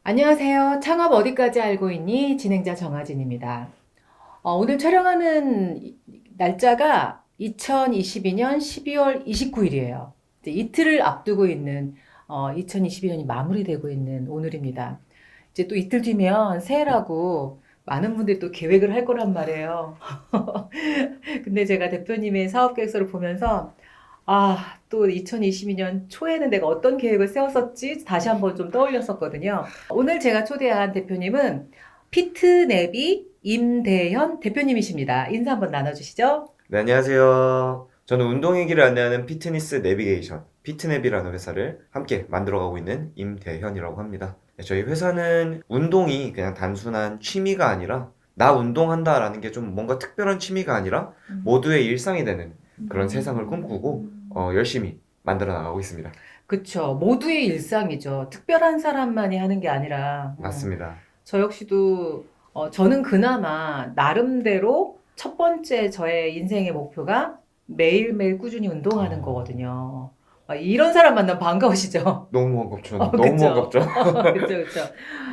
안녕하세요. 창업 어디까지 알고 있니? 진행자 정하진입니다. 오늘 촬영하는 날짜가 2022년 12월 29일이에요. 이틀을 앞두고 있는 2022년이 마무리되고 있는 오늘입니다. 이제 또 이틀 뒤면 새해라고 많은 분들이 또 계획을 할 거란 말이에요. 근데 제가 대표님의 사업 계획서를 보면서 또 2022년 초에는 내가 어떤 계획을 세웠었지 다시 한번 좀 떠올렸었거든요. 오늘 제가 초대한 대표님은 피트내비 임대현 대표님이십니다. 인사 한번 나눠주시죠. 네, 안녕하세요. 저는 운동의 길을 안내하는 피트니스 내비게이션, 피트내비라는 회사를 함께 만들어가고 있는 임대현이라고 합니다. 네, 저희 회사는 운동이 그냥 단순한 취미가 아니라 나 운동한다라는 게 좀 뭔가 특별한 취미가 아니라 모두의 일상이 되는 그런 세상을 꿈꾸고 열심히 만들어 나가고 있습니다. 그쵸. 모두의 일상이죠. 특별한 사람만이 하는 게 아니라. 맞습니다. 저 역시도, 저는 그나마 나름대로 첫 번째 저의 인생의 목표가 매일매일 꾸준히 운동하는 거거든요. 이런 사람 만나면 반가우시죠? 너무 반갑죠. 너무 그쵸. 반갑죠. 그쵸, 그쵸.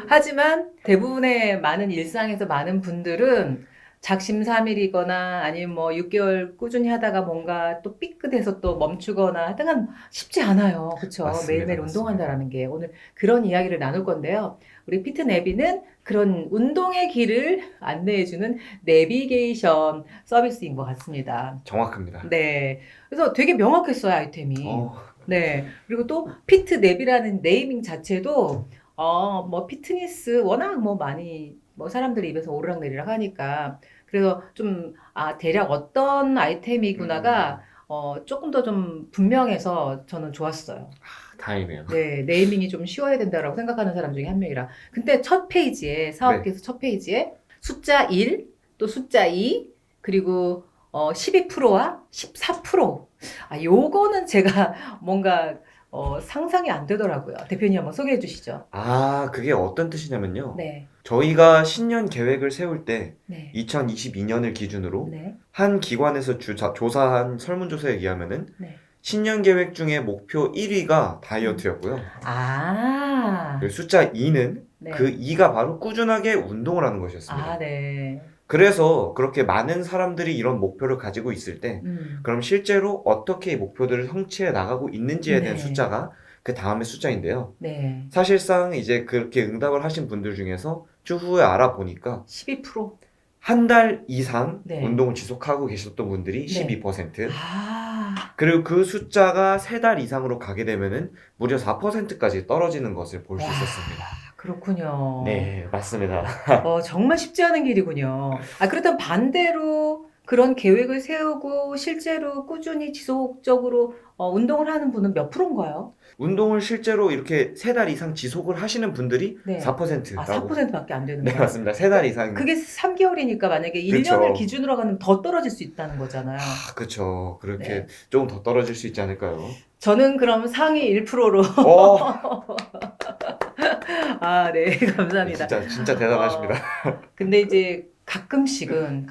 하지만 대부분의 많은 일상에서 많은 분들은 작심삼일이거나 아니면 뭐 6개월 꾸준히 하다가 뭔가 또 삐끗해서 또 멈추거나 하여튼 쉽지 않아요. 그쵸. 맞습니다. 매일매일 운동한다라는 게 오늘 그런 이야기를 나눌 건데요. 우리 피트내비는 그런 운동의 길을 안내해주는 내비게이션 서비스인 것 같습니다. 정확합니다. 네. 그래서 되게 명확했어요, 아이템이. 어, 네. 그리고 또 피트냅이라는 네이밍 자체도 뭐 피트니스 워낙 뭐 많이 뭐 사람들이 입에서 오르락내리락 하니까 그래서 좀 대략 어떤 아이템이구나가 조금 더 좀 분명해서 저는 좋았어요. 다행이네요. 네, 네이밍이 좀 쉬워야 된다라고 생각하는 사람 중에 한 명이라. 근데 첫 페이지에, 네. 사업계에서 첫 페이지에 숫자 1, 또 숫자 2, 그리고 12%와 14%. 요거는 제가 뭔가 상상이 안 되더라고요. 대표님 한번 소개해 주시죠. 그게 어떤 뜻이냐면요. 네, 저희가 신년 계획을 세울 때 네, 2022년을 기준으로 네, 한 기관에서 조사한 설문조사에 의하면은 네. 신년 계획 중에 목표 1위가 다이어트였고요. 아, 그리고 숫자 2는 네. 그 2가 바로 꾸준하게 운동을 하는 것이었습니다. 네. 그래서 그렇게 많은 사람들이 이런 목표를 가지고 있을 때 음, 그럼 실제로 어떻게 이 목표들을 성취해 나가고 있는지에 대한 네, 숫자가 그 다음의 숫자인데요. 네. 사실상 이제 그렇게 응답을 하신 분들 중에서 추후에 알아보니까 12%? 한 달 이상 네, 운동을 지속하고 계셨던 분들이 네. 12%, 아, 그리고 그 숫자가 3달 이상으로 가게 되면은 무려 4%까지 떨어지는 것을 볼 수 와, 있었습니다. 그렇군요. 네, 맞습니다. 정말 쉽지 않은 길이군요. 그렇다면 반대로 그런 계획을 세우고 실제로 꾸준히 지속적으로 운동을 하는 분은 몇 프로인가요? 운동을 실제로 이렇게 3달 이상 지속을 하시는 분들이 네. 4%라고. 4%밖에 안 네, 되는구나. 맞습니다. 3달 이상. 그게 3개월이니까 만약에 1년을 그쵸. 기준으로 하면 더 떨어질 수 있다는 거잖아요. 그쵸. 그렇게 네. 조금 더 떨어질 수 있지 않을까요? 저는 그럼 상위 1%로. 어, 네, 네, 감사합니다. 진짜 대단하십니다. 근데 이제 가끔씩은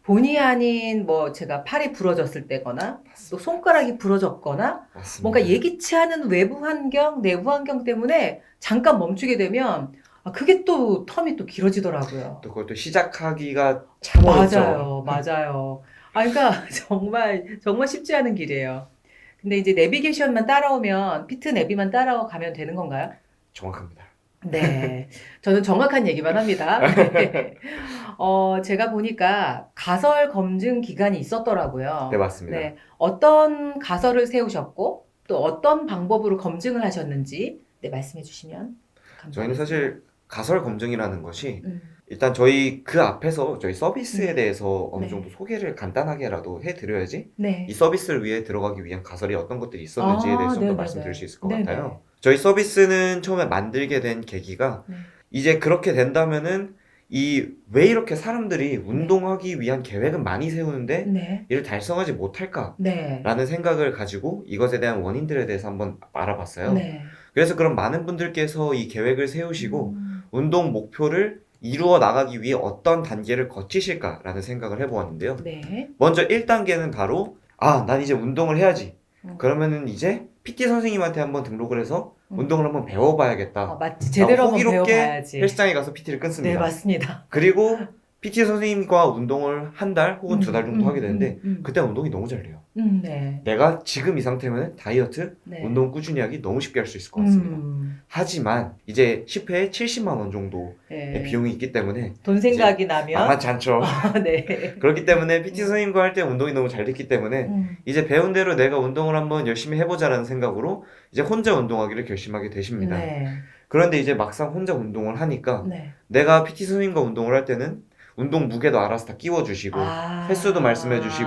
본의 아닌 뭐 제가 팔이 부러졌을 때거나 또 손가락이 부러졌거나 뭔가 맞습니다. 예기치 않은 외부 환경, 내부 환경 때문에 잠깐 멈추게 되면 그게 또 텀이 또 길어지더라고요. 또 그것도 시작하기가 참 어렵죠. 맞아요. 그러니까 정말 쉽지 않은 길이에요. 근데 이제 내비게이션만 따라오면, 피트 내비만 따라가면 되는 건가요? 정확합니다. 네. 저는 정확한 얘기만 합니다. 네. 제가 보니까 가설 검증 기간이 네, 있었더라고요. 맞습니다. 네. 어떤 가설을 세우셨고, 또 어떤 방법으로 검증을 하셨는지, 네, 말씀해 주시면 저희는 감사하겠습니다. 사실 가설 검증이라는 것이 음, 일단 저희 그 앞에서 저희 서비스에 음, 대해서 어느 정도 네. 소개를 간단하게라도 해드려야지 이 네. 서비스를 위해 들어가기 위한 가설이 어떤 것들이 있었는지에 대해서 좀 더 말씀드릴 수 네네네. 있을 것 네네. 같아요. 저희 서비스는 처음에 만들게 된 계기가 네. 이제 그렇게 된다면은 왜 이렇게 사람들이 네. 운동하기 위한 계획은 많이 세우는데 네. 이를 달성하지 못할까라는 네. 생각을 가지고 이것에 대한 원인들에 대해서 한번 알아봤어요. 네. 그래서 그럼 많은 분들께서 이 계획을 세우시고 음, 운동 목표를 이루어 나가기 위해 어떤 단계를 거치실까라는 생각을 해보았는데요. 네. 먼저 1단계는 바로 난 이제 운동을 해야지. 음, 그러면은 이제 PT 선생님한테 한번 등록을 해서 운동을 한번 배워봐야겠다. 맞지. 제대로 한번 호기롭게 배워봐야지. 헬스장에 가서 PT를 끊습니다. 네, 맞습니다. 그리고 PT 선생님과 운동을 한 달 혹은 2달 정도 하게 되는데 그때 운동이 너무 잘 돼요. 네. 내가 지금 이 상태면 다이어트, 네. 운동 꾸준히 하기 너무 쉽게 할 수 있을 것 같습니다. 하지만 이제 10회에 70만 원 정도의 네. 비용이 있기 때문에 돈 생각이 나면 만만치 않죠. 네. 그렇기 때문에 PT 선생님과 할 때 운동이 너무 잘 됐기 때문에 이제 배운 대로 내가 운동을 한번 열심히 해보자라는 생각으로 이제 혼자 운동하기를 결심하게 되십니다. 네. 그런데 이제 막상 혼자 운동을 하니까 네. 내가 PT 선생님과 운동을 할 때는 운동 무게도 알아서 다 끼워주시고 횟수도 말씀해주시고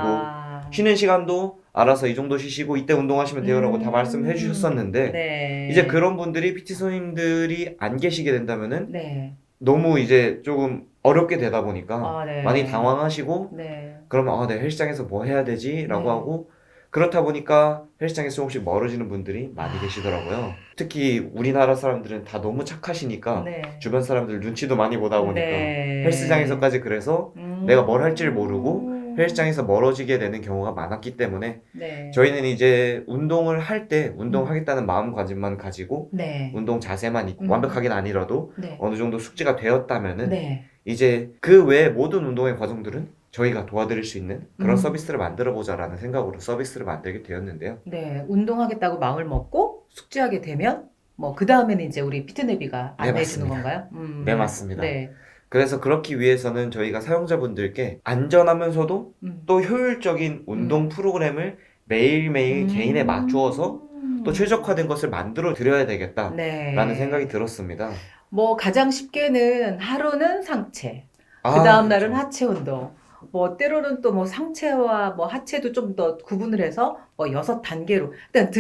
쉬는 시간도 알아서 이 정도 쉬시고 이때 운동하시면 돼요라고 다 말씀해 주셨었는데 네. 이제 그런 분들이 PT 선생님들이 안 계시게 된다면은 네. 너무 이제 조금 어렵게 되다 보니까 네. 많이 당황하시고 네. 그러면 내 헬스장에서 뭐 해야 되지? 라고 네. 하고 그렇다 보니까 헬스장에서 조금씩 멀어지는 분들이 많이 계시더라고요. 특히 우리나라 사람들은 다 너무 착하시니까 네. 주변 사람들 눈치도 많이 보다 보니까 네. 헬스장에서까지 그래서 내가 뭘 할지를 모르고 헬스장에서 멀어지게 되는 경우가 많았기 때문에 네. 저희는 이제 운동을 할 때 운동하겠다는 마음가짐만 가지고 네. 운동 자세만 있고 완벽하게는 아니라도 네. 어느 정도 숙지가 되었다면은 네. 이제 그 외의 모든 운동의 과정들은 저희가 도와드릴 수 있는 그런 음. 서비스를 만들어 보자라는 생각으로 서비스를 만들게 되었는데요. 네. 운동하겠다고 마음을 먹고 숙지하게 되면 뭐 그 다음에는 이제 우리 피트네비가 네, 안내해 주는 맞습니다. 건가요? 네, 맞습니다. 네. 그래서 그렇기 위해서는 저희가 사용자분들께 안전하면서도 또 효율적인 운동 프로그램을 매일매일 개인에 맞추어서 또 최적화된 것을 만들어 드려야 되겠다라는 네. 생각이 들었습니다. 뭐 가장 쉽게는 하루는 상체, 그 아, 다음 날은 그렇죠. 하체 운동. 뭐 때로는 또 뭐 상체와 뭐 하체도 좀 더 구분을 해서 뭐 6단계로. 일단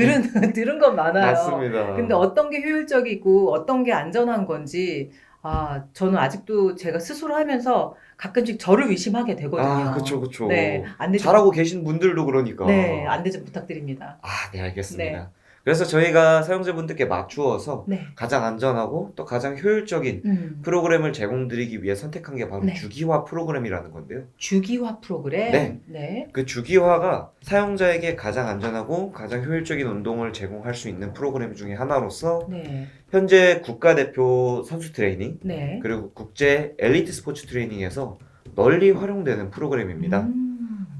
들은 건 많아요. 맞습니다. 근데 어떤 게 효율적이고 어떤 게 안전한 건지 저는 아직도 제가 스스로 하면서 가끔씩 저를 의심하게 되거든요. 그쵸, 그쵸. 네, 안내 좀 잘하고 계신 분들도 그러니까. 네, 안내 좀 부탁드립니다. 네, 알겠습니다. 그래서 저희가 사용자분들께 맞추어서 네. 가장 안전하고 또 가장 효율적인 프로그램을 제공드리기 위해 선택한 게 바로 네. 주기화 프로그램이라는 건데요. 주기화 프로그램. 네. 네. 그 주기화가 사용자에게 가장 안전하고 가장 효율적인 운동을 제공할 수 있는 프로그램 중에 하나로서 네. 현재 국가대표 선수 트레이닝 네. 그리고 국제 엘리트 스포츠 트레이닝에서 널리 활용되는 프로그램입니다.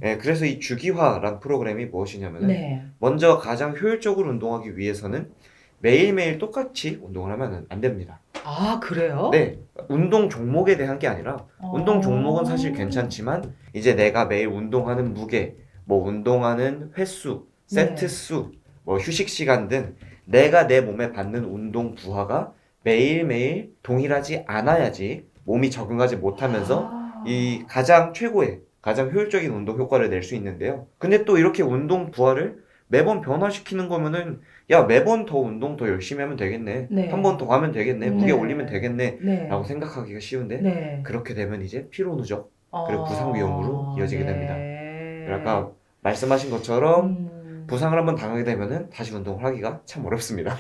네, 그래서 이 주기화란 프로그램이 무엇이냐면 네. 먼저 가장 효율적으로 운동하기 위해서는 매일매일 똑같이 운동을 하면 안 됩니다. 그래요? 네, 운동 종목에 대한 게 아니라 운동 종목은 사실 괜찮지만 이제 내가 매일 운동하는 무게, 뭐 운동하는 횟수, 세트 수, 뭐 휴식 시간 등 내가 내 몸에 받는 운동 부하가 매일매일 동일하지 않아야지 몸이 적응하지 못하면서 이 가장 최고의 가장 효율적인 운동 효과를 낼 수 있는데요. 근데 또 이렇게 운동 부하를 매번 변화시키는 거면은 야 매번 더 운동 더 열심히 하면 되겠네. 네. 한 번 더 하면 되겠네. 무게 네. 올리면 되겠네. 네. 라고 생각하기가 쉬운데 네. 그렇게 되면 이제 피로 누적 그리고 부상 위험으로 이어지게 됩니다. 네. 아까 말씀하신 것처럼 부상을 한번 당하게 되면은 다시 운동을 하기가 참 어렵습니다.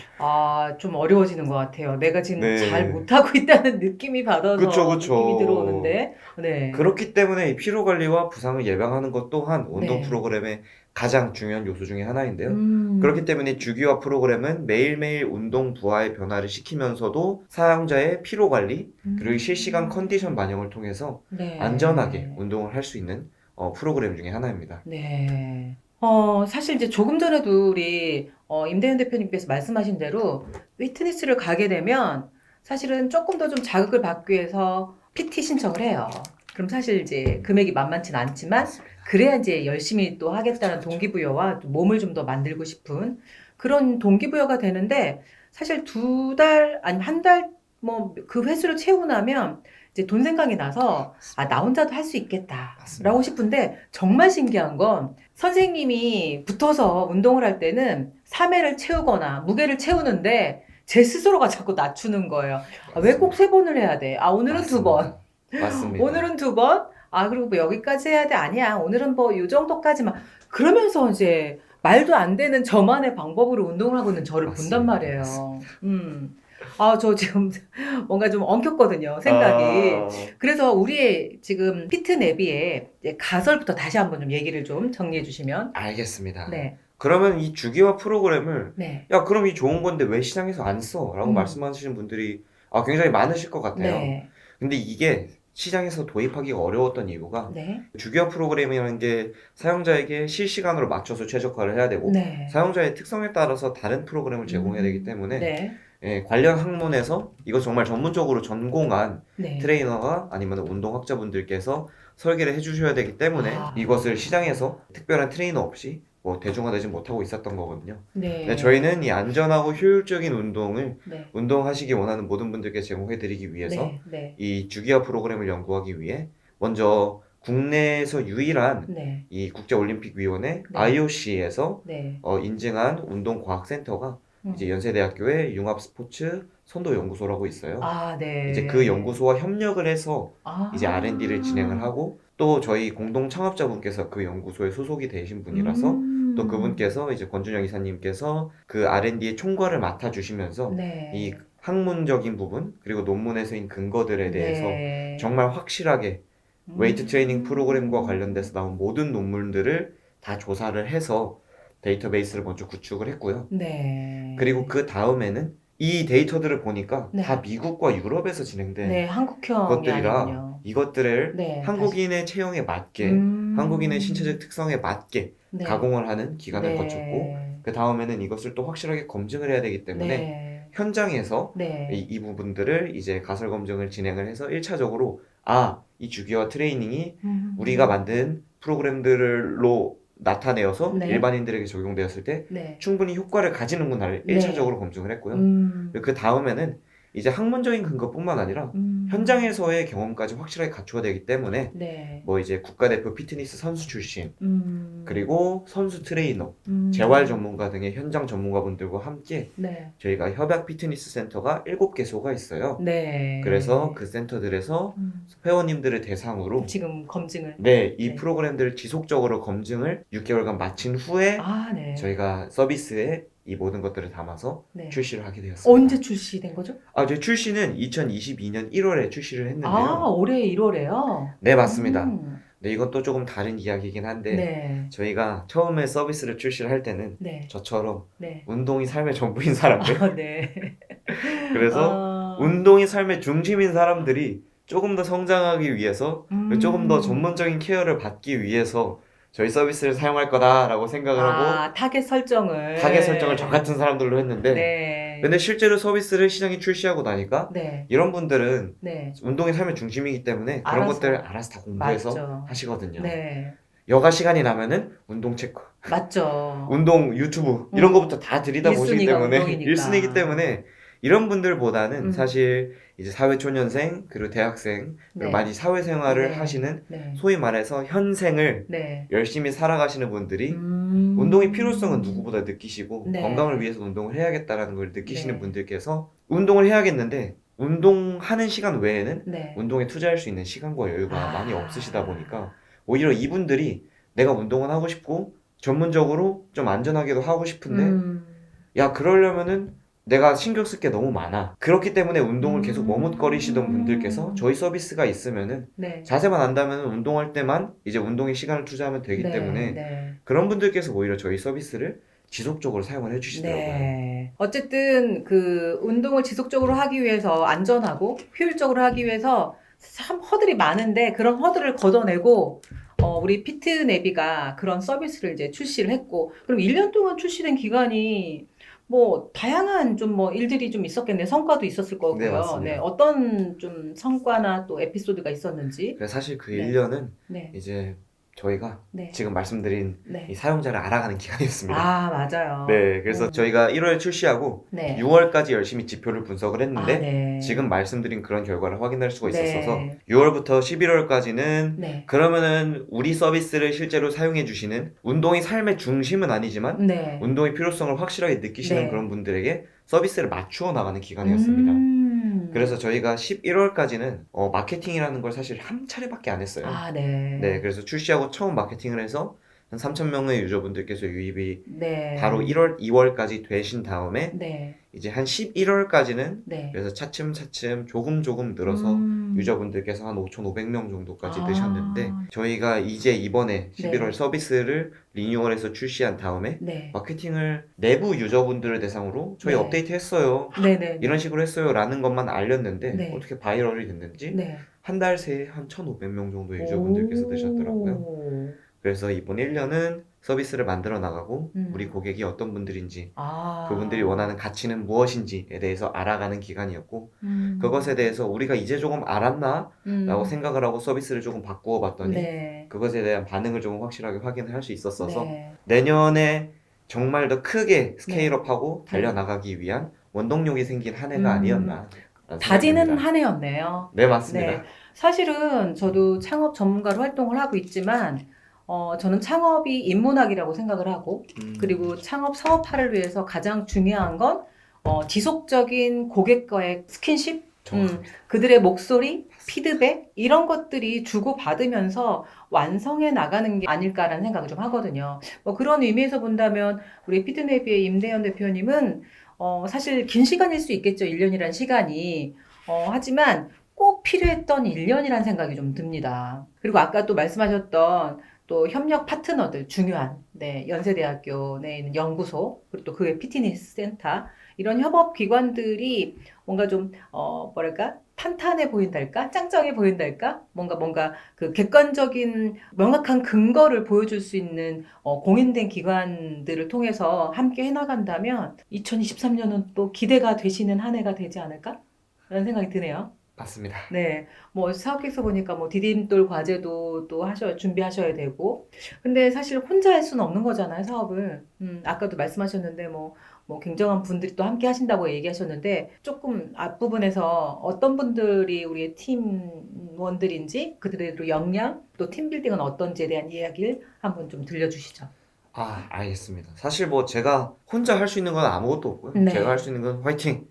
좀 어려워지는 것 같아요. 내가 지금 네. 잘 못하고 있다는 느낌이 받아서 그쵸. 느낌이 들어오는데. 네. 그렇기 때문에 이 피로 관리와 부상을 예방하는 것 또한 운동 네. 프로그램의 가장 중요한 요소 중에 하나인데요. 음. 그렇기 때문에 주기화 프로그램은 매일매일 운동 부하의 변화를 시키면서도 사용자의 피로 관리 그리고 실시간 컨디션 반영을 통해서 네. 안전하게 운동을 할 수 있는 프로그램 중에 하나입니다. 네. 사실 이제 조금 전에도 우리 임대현 대표님께서 말씀하신 대로 피트니스를 가게 되면 사실은 조금 더 좀 자극을 받기 위해서 PT 신청을 해요. 그럼 사실 이제 금액이 만만치는 않지만 그래야 이제 열심히 또 하겠다는 동기부여와 또 몸을 좀 더 만들고 싶은 그런 동기부여가 되는데 사실 2달 아니면 한 달 뭐 그 횟수를 채우고 나면 이제 돈 생각이 나서 나 혼자도 할 수 있겠다라고 맞습니다. 싶은데 정말 신기한 건 선생님이 붙어서 운동을 할 때는 3회를 채우거나 무게를 채우는데 제 스스로가 자꾸 낮추는 거예요. 왜 꼭 3번을 해야 돼? 오늘은 2번. 맞습니다. 오늘은 2번. 그리고 뭐 여기까지 해야 돼? 아니야. 오늘은 뭐 요 정도까지만. 그러면서 이제 말도 안 되는 저만의 방법으로 운동을 하고 있는 저를 본단 맞습니다. 말이에요. 저 지금 뭔가 좀 엉켰거든요, 생각이. 그래서 우리의 지금 피트내비의 가설부터 다시 한번 좀 얘기를 좀 정리해 주시면. 알겠습니다. 네. 그러면 이 주기화 프로그램을 네. 야, 그럼 이 좋은 건데 왜 시장에서 안 써? 라고 말씀하시는 분들이 굉장히 많으실 것 같아요. 네. 근데 이게 시장에서 도입하기가 어려웠던 이유가 네. 주기화 프로그램이라는 게 사용자에게 실시간으로 맞춰서 최적화를 해야 되고 네. 사용자의 특성에 따라서 다른 프로그램을 제공해야 되기 때문에 네. 관련 학문에서 이거 정말 전문적으로 전공한 네. 트레이너가 아니면 운동학자분들께서 설계를 해주셔야 되기 때문에 아. 이것을 시장에서 특별한 트레이너 없이 뭐 대중화되지 못하고 있었던 거거든요. 네. 근데 저희는 이 안전하고 효율적인 운동을 네. 운동하시기 원하는 모든 분들께 제공해드리기 위해서 네. 네. 이 주기화 프로그램을 연구하기 위해 먼저 국내에서 유일한 네. 이 국제올림픽위원회 네. IOC에서 네. 인증한 운동과학센터가 이제 연세대학교의 융합스포츠 선도연구소라고 있어요. 아, 네. 이제 그 연구소와 협력을 해서 아. 이제 R&D를 진행을 하고 또 저희 공동 창업자분께서 그 연구소에 소속이 되신 분이라서 또 그분께서 이제 권준영 이사님께서 그 R&D의 총괄을 맡아주시면서 네. 이 학문적인 부분 그리고 논문에 서인 근거들에 대해서 네. 정말 확실하게 웨이트 트레이닝 프로그램과 관련돼서 나온 모든 논문들을 다 조사를 해서 데이터베이스를 먼저 구축을 했고요. 네. 그리고 그 다음에는 이 데이터들을 보니까 네. 다 미국과 유럽에서 진행된 네, 한국형이 것들이라 아니군요. 이것들을 네, 한국인의 체형에 맞게 한국인의 신체적 특성에 맞게 네. 가공을 하는 기간을 네. 거쳤고 그 다음에는 이것을 또 확실하게 검증을 해야 되기 때문에 네. 현장에서 네. 이 부분들을 이제 가설 검증을 진행을 해서 1차적으로 이 주기화 트레이닝이 우리가 만든 프로그램들로 나타내어서 네. 일반인들에게 적용되었을 때 네. 충분히 효과를 가지는구나를 네. 1차적으로 검증을 했고요. 그 다음에는 이제 학문적인 근거뿐만 아니라 현장에서의 경험까지 확실하게 갖추어야 되기 때문에 네. 뭐 이제 국가대표 피트니스 선수 출신 그리고 선수 트레이너, 재활 전문가 등의 현장 전문가분들과 함께 네. 저희가 협약 피트니스 센터가 7개소가 있어요. 네. 그래서 그 센터들에서 회원님들을 대상으로 지금 검증을. 네, 이 네. 프로그램들을 지속적으로 검증을 6개월간 마친 후에 아, 네. 저희가 서비스에 이 모든 것들을 담아서 네. 출시를 하게 되었습니다. 언제 출시된 거죠? 저희 출시는 2022년 1월에 출시를 했는데요. 아, 올해 1월에요? 네, 맞습니다. 네, 이것도 조금 다른 이야기이긴 한데 네. 저희가 처음에 서비스를 출시를 할 때는 네. 저처럼 네. 운동이 삶의 전부인 사람들 아, 네. 그래서 운동이 삶의 중심인 사람들이 조금 더 성장하기 위해서 조금 더 전문적인 케어를 받기 위해서 저희 서비스를 사용할 거다라고 생각을 하고 타겟 설정을. 타겟 설정을 저 같은 사람들로 했는데 네. 근데 실제로 서비스를 시장에 출시하고 나니까 네. 이런 분들은 네. 운동이 삶의 중심이기 때문에 그런 알아서. 것들을 알아서 다 공부해서 맞죠. 하시거든요. 네. 여가 시간이 나면은 운동 체크, 맞죠. 운동 유튜브 이런 거부터 다 들이다 보시기 1순위가 때문에 운동이니까. 1순위이기 때문에 이런 분들보다는 음. 사실 이제 사회초년생 그리고 대학생 그리고 네. 많이 사회생활을 네. 하시는 네. 소위 말해서 현생을 네. 열심히 살아가시는 분들이 운동의 필요성은 누구보다 느끼시고 네. 건강을 위해서 운동을 해야겠다라는 걸 느끼시는 네. 분들께서 운동을 해야겠는데 운동하는 시간 외에는 네. 운동에 투자할 수 있는 시간과 여유가 아. 많이 없으시다 보니까 오히려 이분들이 내가 운동은 하고 싶고 전문적으로 좀 안전하게도 하고 싶은데 야 그러려면은 내가 신경 쓸 게 너무 많아. 그렇기 때문에 운동을 계속 머뭇거리시던 분들께서 저희 서비스가 있으면은 네. 자세만 안다면 운동할 때만 이제 운동에 시간을 투자하면 되기 네. 때문에 네. 그런 분들께서 오히려 저희 서비스를 지속적으로 사용을 해주시더라고요. 네. 어쨌든 그 운동을 지속적으로 하기 위해서 안전하고 효율적으로 하기 위해서 참 허들이 많은데 그런 허들을 걷어내고 우리 피트네비가 그런 서비스를 이제 출시를 했고 그럼 1년 동안 출시된 기간이 뭐 다양한 좀 뭐 일들이 좀 있었겠네요. 성과도 있었을 거고요. 네, 맞습니다. 네, 어떤 좀 성과나 또 에피소드가 있었는지. 그래서 사실 그 네. 1년은 네. 이제 저희가 네. 지금 말씀드린 네. 이 사용자를 알아가는 기간이었습니다. 맞아요. 네, 그래서 저희가 1월에 출시하고 네. 6월까지 열심히 지표를 분석을 했는데 네. 지금 말씀드린 그런 결과를 확인할 수가 네. 있었어서 6월부터 11월까지는 네. 그러면은 우리 서비스를 실제로 사용해 주시는 운동이 삶의 중심은 아니지만 네. 운동의 필요성을 확실하게 느끼시는 네. 그런 분들에게 서비스를 맞추어 나가는 기간이었습니다. 그래서 저희가 11월까지는 마케팅이라는 걸 사실 한 차례밖에 안 했어요. 네. 네, 그래서 출시하고 처음 마케팅을 해서 한 3,000명의 유저분들께서 유입이 네. 바로 1월, 2월까지 되신 다음에 네. 이제 한 11월까지는 네. 그래서 차츰차츰 조금 늘어서 유저분들께서 한 5,500명 정도까지 드셨는데 저희가 이제 이번에 11월 네. 서비스를 리뉴얼해서 출시한 다음에 네. 마케팅을 내부 유저분들을 대상으로 저희 네. 업데이트 했어요. 네네. 이런 식으로 했어요. 라는 것만 알렸는데 네. 어떻게 바이럴이 됐는지 네. 한 달 새에 한 1,500명 정도의 유저분들께서 드셨더라고요. 오. 그래서 이번 1년은 서비스를 만들어 나가고 음. 우리 고객이 어떤 분들인지 아. 그분들이 원하는 가치는 무엇인지에 대해서 알아가는 기간이었고 음. 그것에 대해서 우리가 이제 조금 알았나? 라고 음. 생각을 하고 서비스를 조금 바꾸어 봤더니 네. 그것에 대한 반응을 조금 확실하게 확인을 할 수 있었어서 네. 내년에 정말 더 크게 네. 스케일업하고 네. 달려나가기 위한 원동력이 생긴 한 해가 음. 아니었나 다지는 생각됩니다. 한 해였네요. 네, 맞습니다. 네. 사실은 저도 창업 전문가로 활동을 하고 있지만, 저는 창업이 인문학이라고 생각을 하고, 그리고 창업 사업화를 위해서 가장 중요한 건, 지속적인 고객과의 스킨십, 정확합니다. 그들의 목소리, 피드백, 이런 것들이 주고받으면서 완성해 나가는 게 아닐까라는 생각을 좀 하거든요. 뭐 그런 의미에서 본다면, 우리 피드네비의 임대현 대표님은, 사실 긴 시간일 수 있겠죠. 1년이란 시간이. 하지만 꼭 필요했던 1년이란 생각이 좀 듭니다. 그리고 아까 또 말씀하셨던 또 협력 파트너들 중요한, 네, 연세대학교 내에 있는 연구소, 그리고 또 그의 피트니스 센터, 이런 협업 기관들이 뭔가 좀, 뭐랄까, 탄탄해 보인달까? 짱짱해 보인달까? 뭔가 그 객관적인 명확한 근거를 보여줄 수 있는 공인된 기관들을 통해서 함께 해나간다면 2023년은 또 기대가 되시는 한 해가 되지 않을까? 라는 생각이 드네요. 맞습니다. 네, 뭐 사업기획서 보니까 뭐 디딤돌 과제도 또 준비하셔야 되고, 근데 사실 혼자 할 수는 없는 거잖아요, 사업을. 아까도 말씀하셨는데 뭐 굉장한 분들이 또 함께 하신다고 얘기하셨는데 조금 앞부분에서 어떤 분들이 우리의 팀원들인지 그들의 역량 또 팀빌딩은 어떤지에 대한 이야기를 한번 좀 들려주시죠. 알겠습니다. 사실 뭐 제가 혼자 할 수 있는 건 아무것도 없고요. 네. 제가 할 수 있는 건 화이팅,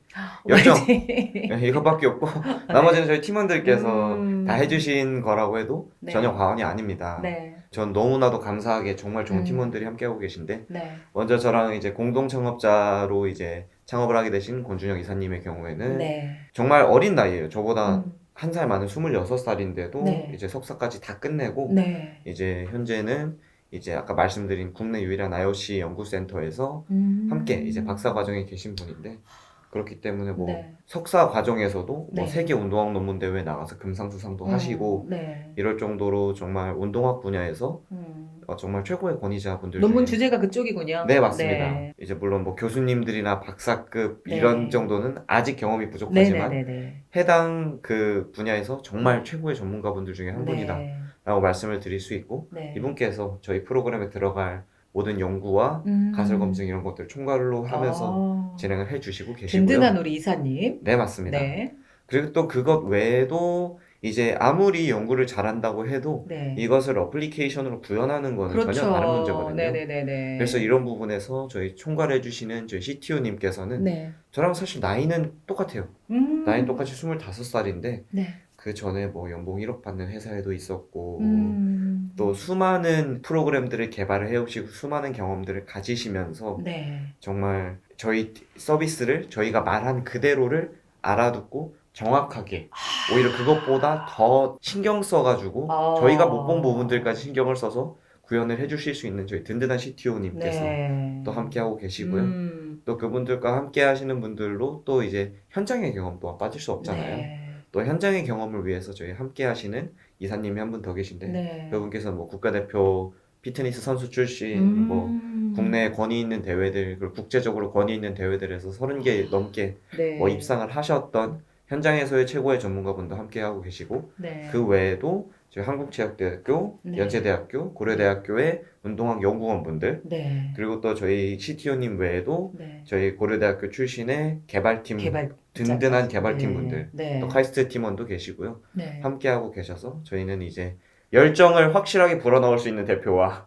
열정, 네, 이것밖에 없고 나머지는 저희 팀원들께서 다 해주신 거라고 해도 네. 전혀 과언이 아닙니다. 네, 전 너무나도 감사하게 정말 좋은 음. 팀원들이 함께하고 계신데 네, 먼저 저랑 이제 공동 창업자로 이제 창업을 하게 되신 권준혁 이사님의 경우에는 네, 정말 어린 나이에요. 저보다 음, 한 살 많은 26살인데도 네. 이제 석사까지 다 끝내고 네, 이제 현재는 이제 아까 말씀드린 국내 유일한 IOC 연구센터에서 함께 이제 박사 과정에 계신 분인데 그렇기 때문에 뭐 네. 석사 과정에서도 뭐 네. 세계 운동학 논문 대회에 나가서 금상수상도 하시고 네. 이럴 정도로 정말 운동학 분야에서 정말 최고의 권위자분들 논문 중에 주제가 그쪽이군요. 네, 맞습니다. 네. 이제 물론 뭐 교수님들이나 박사급 네. 이런 정도는 아직 경험이 부족하지만 네네네네. 해당 그 분야에서 정말 최고의 전문가분들 중에 한 분이다 네. 라고 말씀을 드릴 수 있고 네. 이분께서 저희 프로그램에 들어갈 모든 연구와 가설 검증 이런 것들 총괄로 하면서 진행을 해주시고 계시고요. 든든한 우리 이사님. 네, 맞습니다. 네. 그리고 또 그것 외에도 이제 아무리 연구를 잘한다고 해도 네. 이것을 어플리케이션으로 구현하는 거는 그렇죠. 전혀 다른 문제거든요. 네네네네. 그래서 이런 부분에서 저희 총괄해 주시는 저희 CTO님께서는 네. 저랑 사실 나이는 똑같아요. 나이는 똑같이 25살인데 네. 그 전에 뭐 연봉 1억 받는 회사에도 있었고 또 수많은 프로그램들을 개발을 해오시고 수많은 경험들을 가지시면서 네. 정말 저희 서비스를 저희가 말한 그대로를 알아듣고 정확하게 오히려 그것보다 더 신경 써가지고 저희가 못 본 부분들까지 신경을 써서 구현을 해주실 수 있는 저희 든든한 CTO님께서 네. 또 함께하고 계시고요. 또 그분들과 함께 하시는 분들로 또 이제 현장의 경험 또한 빠질 수 없잖아요. 네. 또 현장의 경험을 위해서 저희 함께 하시는 이사님이 한 분 더 계신데 네. 그분께서는 뭐 국가대표 피트니스 선수 출신 뭐 국내 권위 있는 대회들 그리고 국제적으로 권위 있는 대회들에서 30개 넘게 네. 뭐 입상을 하셨던 현장에서의 최고의 전문가분도 함께 하고 계시고 네. 그 외에도 저희 한국체육대학교, 네. 연세대학교, 고려대학교의 운동학 연구원분들 네. 그리고 또 저희 CTO님 외에도 네. 저희 고려대학교 출신의 개발팀 든든한 개발팀 분들 네. 또 카이스트 팀원도 계시고요. 네. 함께하고 계셔서 저희는 이제 열정을 확실하게 불어넣을 수 있는 대표와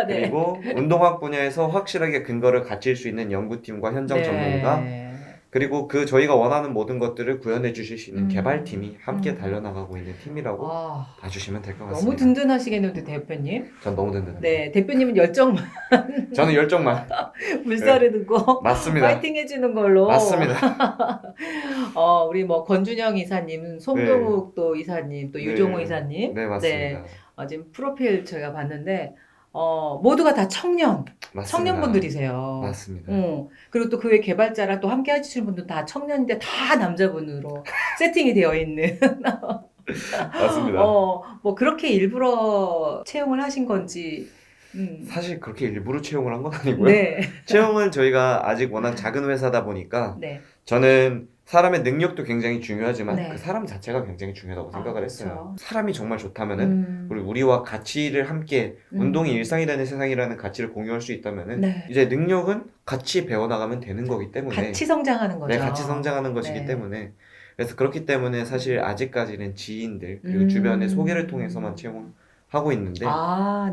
네. 그리고 운동학 분야에서 확실하게 근거를 갖출 수 있는 연구팀과 현장 네. 전문가 그리고 그 저희가 원하는 모든 것들을 구현해 주실 수 있는 개발팀이 함께 음. 달려나가고 있는 팀이라고 아, 봐주시면 될 것 너무 같습니다. 든든하시겠는데 대표님. 전 너무 든든합니다. 네, 대표님은 열정만 저는 열정만. 불사르고 맞습니다. 파이팅 해주는 걸로. 맞습니다. 우리 뭐 권준영 이사님, 송동욱 또 이사님, 또 유종호 네. 이사님. 네, 맞습니다. 지금 프로필 제가 봤는데 모두가 다 맞습니다. 청년분들이세요. 맞습니다. 그리고 또 그 외 개발자랑 또 함께 하시는 분들 다 청년인데 다 남자분으로 세팅이 되어 있는. 맞습니다. 뭐 그렇게 일부러 채용을 하신 건지. 사실 그렇게 일부러 채용을 한 건 아니고요. 네. 채용은 저희가 아직 워낙 작은 회사다 보니까 네. 저는 사람의 능력도 굉장히 중요하지만 네. 그 사람 자체가 굉장히 중요하다고 생각을 그렇죠. 했어요. 사람이 정말 좋다면은 그리고 우리와 가치를 함께 운동이 일상이 되는 세상이라는 가치를 공유할 수 있다면은 네. 이제 능력은 같이 배워나가면 되는 거기 때문에 같이 성장하는 거죠. 네, 같이 성장하는 것이기 네. 때문에 그래서 그렇기 때문에 사실 아직까지는 지인들 그리고 주변의 소개를 통해서만 채용하고 있는데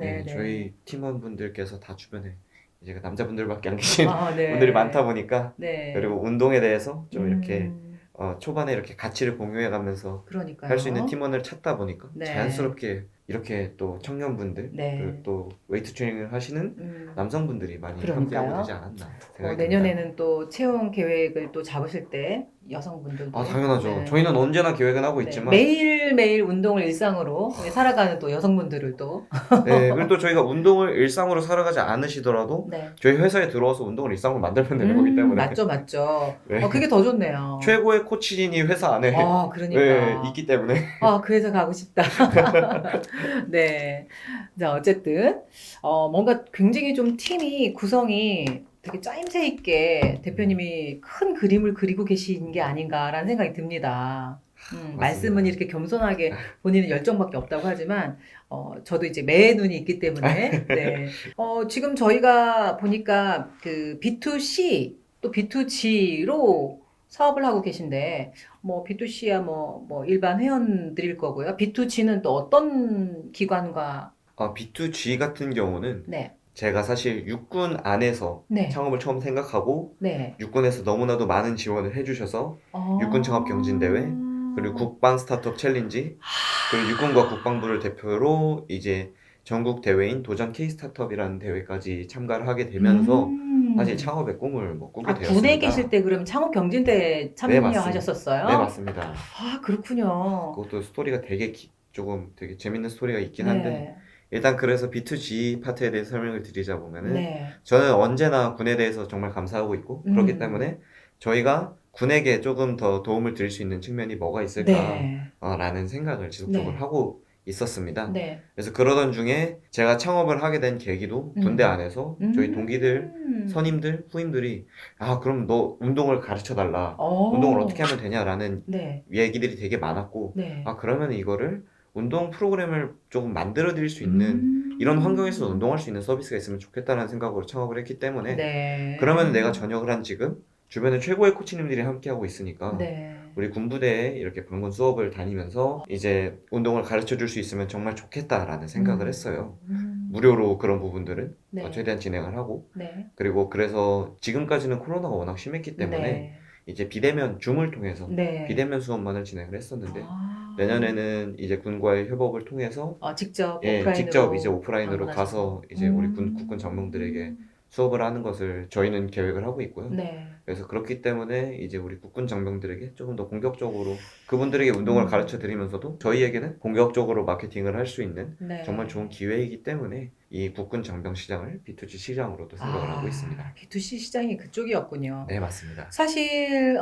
네. 저희 팀원분들께서 다 주변에 이제 그 남자분들밖에 안 계신 네. 분들이 많다 보니까 네. 그리고 운동에 대해서 좀 이렇게 음, 초반에 이렇게 가치를 공유해가면서 그러니까요. 할 수 있는 팀원을 찾다 보니까 네. 자연스럽게 이렇게 또 청년분들 네. 그리고 또 웨이트 트레이닝을 하시는 남성분들이 많이 그러니까요. 함께하고 되지 않았나 생각이 듭니다. 내년에는 또 채용 계획을 또 잡으실 때 여성분들도 당연하죠. 네. 저희는 언제나 계획은 하고 네. 있지만 매일매일 운동을 일상으로 살아가는 또 여성분들을 또 네, 그리고 또 저희가 운동을 일상으로 살아가지 않으시더라도 네. 저희 회사에 들어와서 운동을 일상으로 만들면 되는 거기 때문에 맞죠. 네. 그게 더 좋네요. 최고의 코치진이 회사 안에 그러니까. 네, 있기 때문에 그 회사 가고 싶다. 네. 자, 어쨌든 뭔가 굉장히 좀 팀이 구성이 되게 짜임새 있게 대표님이 큰 그림을 그리고 계신 게 아닌가라는 생각이 듭니다. 말씀은 이렇게 겸손하게 본인은 열정밖에 없다고 하지만 저도 이제 매의 눈이 있기 때문에 네. 지금 저희가 보니까 그 B2C 또 B2G로 사업을 하고 계신데 뭐 B2C야 뭐 일반 회원들일 거고요. B2G는 또 어떤 기관과 B2G 같은 경우는 네. 제가 사실 육군 안에서 네. 창업을 처음 생각하고 네. 육군에서 너무나도 많은 지원을 해주셔서 육군 창업 경진대회 그리고 국방 스타트업 챌린지 그리고 육군과 국방부를 대표로 이제 전국 대회인 도전 K 스타트업이라는 대회까지 참가를 하게 되면서 사실 창업의 꿈을 꾸게 되었습니다. 군에 계실 때 그럼 창업 경진대 참여하셨었어요? 네, 맞습니다. 그렇군요. 그것도 스토리가 되게 조금 되게 재밌는 스토리가 있긴 네. 한데 일단 그래서 B2G 파트에 대해서 설명을 드리자 보면은 네. 저는 언제나 군에 대해서 정말 감사하고 있고 그렇기 때문에 저희가 군에게 조금 더 도움을 드릴 수 있는 측면이 뭐가 있을까라는 생각을 지속적으로 네. 하고 있었습니다. 네. 그래서 그러던 중에 제가 창업을 하게 된 계기도 군대 안에서 저희 동기들, 선임들, 후임들이 그럼 너 운동을 가르쳐 달라. 운동을 어떻게 하면 되냐라는 네. 얘기들이 되게 많았고 네. 그러면 이거를 운동 프로그램을 조금 만들어 드릴 수 있는 이런 환경에서 운동할 수 있는 서비스가 있으면 좋겠다는 생각으로 창업을 했기 때문에 네. 그러면 내가 전역을 한 지금 주변에 최고의 코치님들이 함께하고 있으니까 네. 우리 군부대에 이렇게 방문 수업을 다니면서 이제 운동을 가르쳐 줄 수 있으면 정말 좋겠다라는 생각을 했어요. 무료로 그런 부분들은 네. 최대한 진행을 하고 네. 그리고 그래서 지금까지는 코로나가 워낙 심했기 때문에 네. 이제 비대면 줌을 통해서 네. 비대면 수업만을 진행을 했었는데 내년에는 이제 군과의 협업을 통해서 직접 오프라인으로 직접 이제 오프라인으로 방문하셔서. 가서 이제 우리 국군 장병들에게 수업을 하는 것을 저희는 계획을 하고 있고요. 네. 그래서 그렇기 때문에 이제 우리 국군 장병들에게 조금 더 공격적으로 그분들에게 운동을 가르쳐 드리면서도 저희에게는 공격적으로 마케팅을 할 수 있는 네. 정말 좋은 기회이기 때문에 이 국군 장병 시장을 B2G 시장으로도 생각을 하고 있습니다. B2C 시장이 그쪽이었군요. 네, 맞습니다. 사실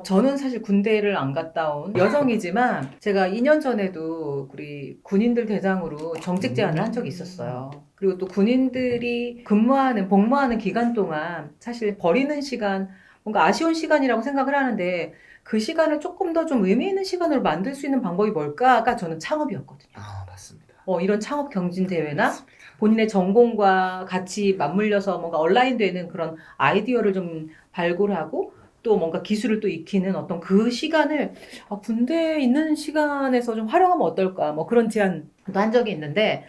저는 사실 군대를 안 갔다 온 여성이지만 제가 2년 전에도 우리 군인들 대상으로 정책 제안을 한 적이 있었어요. 그리고 또 군인들이 복무하는 기간 동안 사실 버리는 시간 뭔가 아쉬운 시간이라고 생각을 하는데 그 시간을 조금 더 좀 의미 있는 시간으로 만들 수 있는 방법이 뭘까가 저는 창업이었거든요. 맞습니다. 이런 창업 경진 대회나 맞습니다. 본인의 전공과 같이 맞물려서 뭔가 온라인되는 그런 아이디어를 좀 발굴하고 또 뭔가 기술을 또 익히는 어떤 그 시간을 군대에 있는 시간에서 좀 활용하면 어떨까 뭐 그런 제안도 한 적이 있는데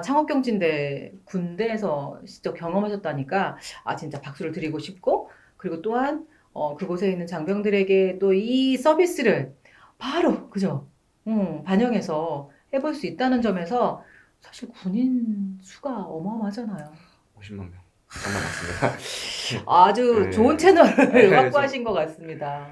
창업경진대 군대에서 직접 경험하셨다니까 진짜 박수를 드리고 싶고 그리고 또한 그곳에 있는 장병들에게 또 이 서비스를 바로, 그죠? 반영해서 해볼 수 있다는 점에서 사실 군인 수가 어마어마하잖아요. 50만 명. 정말 맞습니다. 아주 네. 좋은 채널을 네, 확보하신 것 같습니다.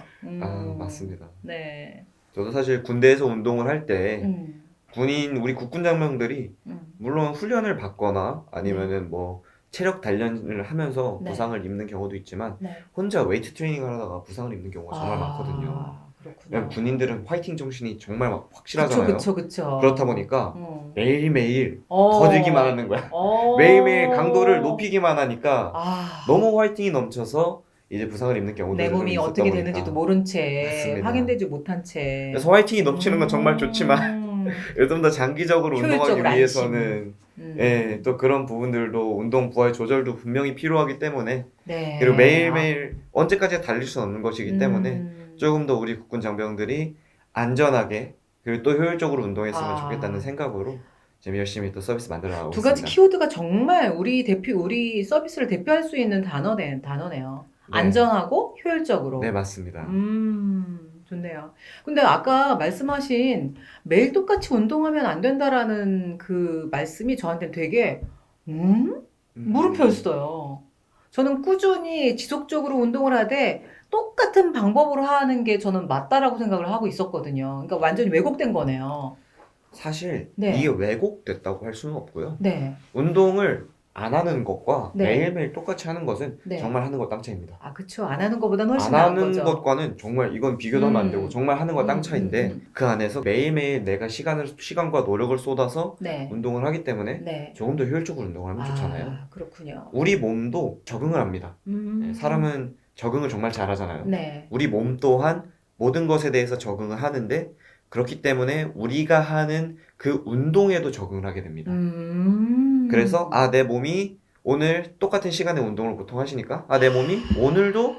맞습니다. 네. 저도 사실 군대에서 운동을 할 때 음, 우리 국군 장병들이 음, 물론 훈련을 받거나 아니면은 뭐 체력 단련을 하면서 네. 부상을 입는 경우도 있지만 네. 혼자 웨이트 트레이닝을 하다가 부상을 입는 경우가 정말 많거든요. 그렇구나. 왜냐면 군인들은 파이팅 정신이 정말 막 그쵸, 확실하잖아요. 그쵸, 그쵸. 그렇다 보니까 음. 매일매일 어. 더 들기만 하는 거야. 매일매일 강도를 높이기만 하니까 아, 너무 화이팅이 넘쳐서 이제 부상을 입는 내 경우들이 좀 몸이 있었다 어떻게 보니까. 되는지도 모른 채, 맞습니다. 확인되지 못한 채. 그래서 화이팅이 넘치는 건 정말 좋지만 좀 더 장기적으로 운동하기 효율적으로 위해서는 안심. 예, 또 그런 부분들도 운동 부하의 조절도 분명히 필요하기 때문에 네. 그리고 매일매일 언제까지 달릴 수는 없는 것이기 때문에 음. 조금 더 우리 국군 장병들이 안전하게 그리고 또 효율적으로 운동했으면 아. 좋겠다는 생각으로 지금 열심히 또 서비스 만들어 나가고 두 가지 있습니다. 키워드가 정말 우리 서비스를 대표할 수 있는 단어네요. 네. 안전하고 효율적으로. 네, 맞습니다. 좋네요. 근데 아까 말씀하신 매일 똑같이 운동하면 안 된다라는 그 말씀이 저한테 되게, 물음표였어요. 저는 꾸준히 지속적으로 운동을 하되 똑같은 방법으로 하는 게 저는 맞다라고 생각을 하고 있었거든요. 그러니까 완전히 왜곡된 거네요. 사실 네. 이게 왜곡됐다고 할 수는 없고요. 네. 운동을 안 하는 것과 네. 매일매일 똑같이 하는 것은 네. 정말 하는 것 땅 차이입니다. 아, 그쵸. 안 하는 것보다는 훨씬 안 나은 하는 거죠. 것과는 정말 이건 비교도 하면 안 되고 정말 하는 것 땅 차이인데 그 안에서 매일매일 내가 시간과 노력을 쏟아서 네. 운동을 하기 때문에 네. 조금 더 효율적으로 운동을 하면 좋잖아요. 그렇군요. 우리 몸도 적응을 합니다. 사람은 적응을 정말 잘하잖아요. 네. 우리 몸 또한 모든 것에 대해서 적응을 하는데 그렇기 때문에 우리가 하는 그 운동에도 적응을 하게 됩니다. 그래서 내 몸이 오늘 똑같은 시간에 운동을 보통 하시니까 내 몸이 오늘도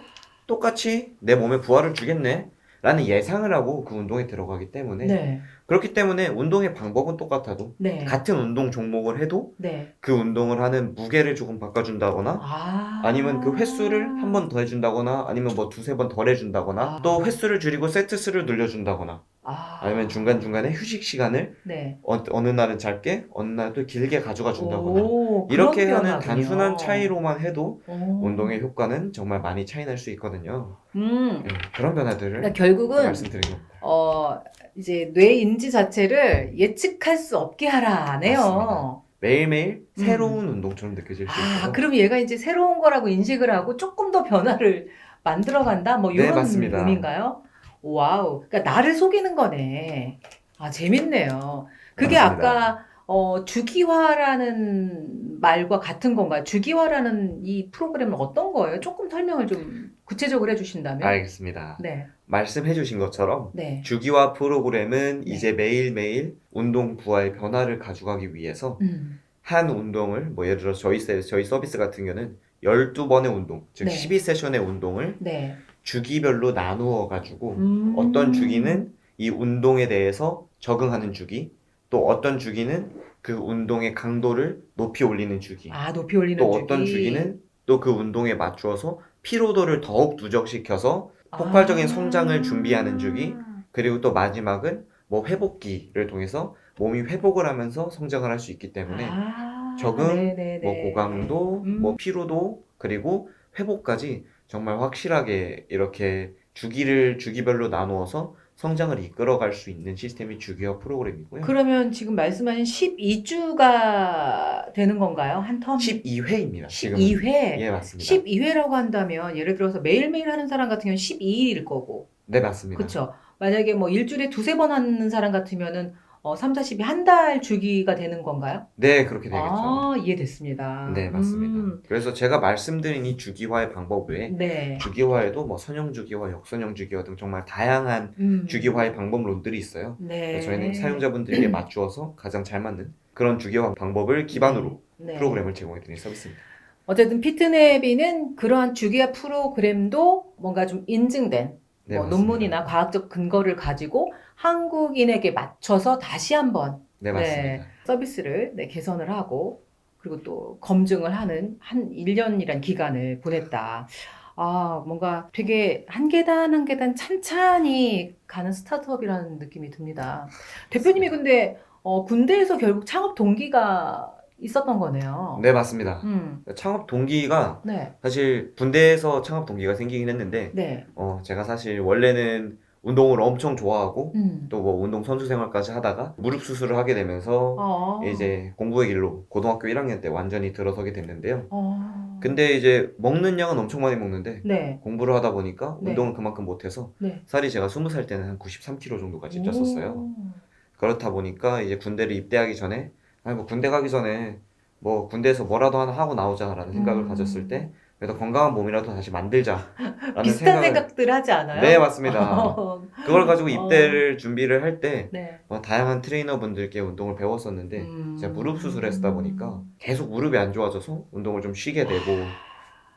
똑같이 내 몸에 부하를 주겠네 라는 예상을 하고 그 운동에 들어가기 때문에 네. 그렇기 때문에 운동의 방법은 똑같아도 네. 같은 운동 종목을 해도 네. 그 운동을 하는 무게를 조금 바꿔준다거나 아니면 그 횟수를 한 번 더 해준다거나 아니면 뭐 두세 번 덜 해준다거나 또 횟수를 줄이고 세트 수를 늘려준다거나 아니면 중간중간에 휴식 시간을 네. 어느 날은 짧게 어느 날은 또 길게 가져가 준다거나 오, 이렇게 그런 하는 변화군요. 단순한 차이로만 해도 오. 운동의 효과는 정말 많이 차이 날 수 있거든요. 음. 그런 변화들을 그러니까 결국은 말씀드리는 겁니다. 이제 뇌 인지 자체를 예측할 수 없게 하라네요. 맞습니다. 매일매일 새로운 운동처럼 느껴질 수 있어서 그럼 얘가 이제 새로운 거라고 인식을 하고 조금 더 변화를 만들어 간다? 뭐 네, 이런 맞습니다. 의미인가요? 와우. 그러니까 나를 속이는 거네. 재밌네요. 그게 맞습니다. 아까 주기화라는 말과 같은 건가요? 주기화라는 이 프로그램은 어떤 거예요? 조금 설명을 좀 구체적으로 해주신다면? 알겠습니다. 네. 말씀해 주신 것처럼 네. 주기화 프로그램은 네. 이제 매일매일 운동 부하의 변화를 가져가기 위해서 한 운동을 뭐 예를 들어 저희 서비스 같은 경우는 12번의 운동, 즉 네. 12세션의 운동을 네. 주기별로 나누어 가지고 어떤 주기는 이 운동에 대해서 적응하는 주기, 또 어떤 주기는 그 운동의 강도를 높이 올리는 주기, 높이 올리는 또 주기. 어떤 주기는 또 그 운동에 맞추어서 피로도를 더욱 누적시켜서 폭발적인 성장을 준비하는 주기, 그리고 또 마지막은 뭐 회복기를 통해서 몸이 회복을 하면서 성장을 할 수 있기 때문에 적응, 네네네. 뭐 고강도, 뭐 피로도, 그리고 회복까지 정말 확실하게 이렇게 주기별로 나누어서 성장을 이끌어갈 수 있는 시스템이 주기화 프로그램이고요. 그러면 지금 말씀하신 12주가 되는 건가요? 한 텀? 12회입니다. 12회? 예, 맞습니다. 12회라고 한다면 예를 들어서 매일매일 하는 사람 같은 경우는 12일일 거고. 네, 맞습니다. 그쵸? 만약에 뭐 일주일에 두세 번 하는 사람 같으면은 3, 40이 한 달 주기가 되는 건가요? 네, 그렇게 되겠죠. 이해됐습니다. 네, 맞습니다. 그래서 제가 말씀드린 이 주기화의 방법 외에 네. 주기화에도 뭐 선형 주기화, 역선형 주기화 등 정말 다양한 주기화의 방법론들이 있어요. 네. 저희는 사용자분들에게 맞추어서 가장 잘 맞는 그런 주기화 방법을 기반으로 네. 프로그램을 제공해드리는 서비스입니다. 어쨌든 피트냅이는 그러한 주기화 프로그램도 뭔가 좀 인증된 네, 뭐 맞습니다. 논문이나 과학적 근거를 가지고 한국인에게 맞춰서 다시 한번 네, 맞습니다. 서비스를 개선을 하고 그리고 또 검증을 하는 한 1년이란 기간을 보냈다. 뭔가 되게 한 계단 한 계단 찬찬히 가는 스타트업이라는 느낌이 듭니다. 대표님이 근데 군대에서 결국 창업 동기가 있었던 거네요. 네, 맞습니다. 음, 창업 동기가 네, 사실 군대에서 창업 동기가 생기긴 했는데 네, 제가 사실 원래는 운동을 엄청 좋아하고 음, 또 뭐 운동 선수 생활까지 하다가 무릎 수술을 하게 되면서 어, 이제 공부의 길로 고등학교 1학년 때 완전히 들어서게 됐는데요. 어, 근데 이제 먹는 양은 엄청 많이 먹는데 네, 공부를 하다 보니까 네, 운동을 그만큼 못해서 네. 살이 제가 20살 때는 한 93kg 정도까지 쪘었어요. 오, 그렇다 보니까 이제 군대를 입대하기 전에 아니 뭐 군대 가기 전에 뭐 군대에서 뭐라도 하나 하고 나오자라는 생각을 가졌을 때 음, 그래도 건강한 몸이라도 다시 만들자라는 비슷한 생각을. 생각들 하지 네, 않아요? 맞습니다. 그걸 가지고 어, 입대를 준비를 할 때 네. 다양한 트레이너분들께 운동을 배웠었는데 제가 무릎 수술을 했다 보니까 계속 무릎이 안 좋아져서 운동을 좀 쉬게 되고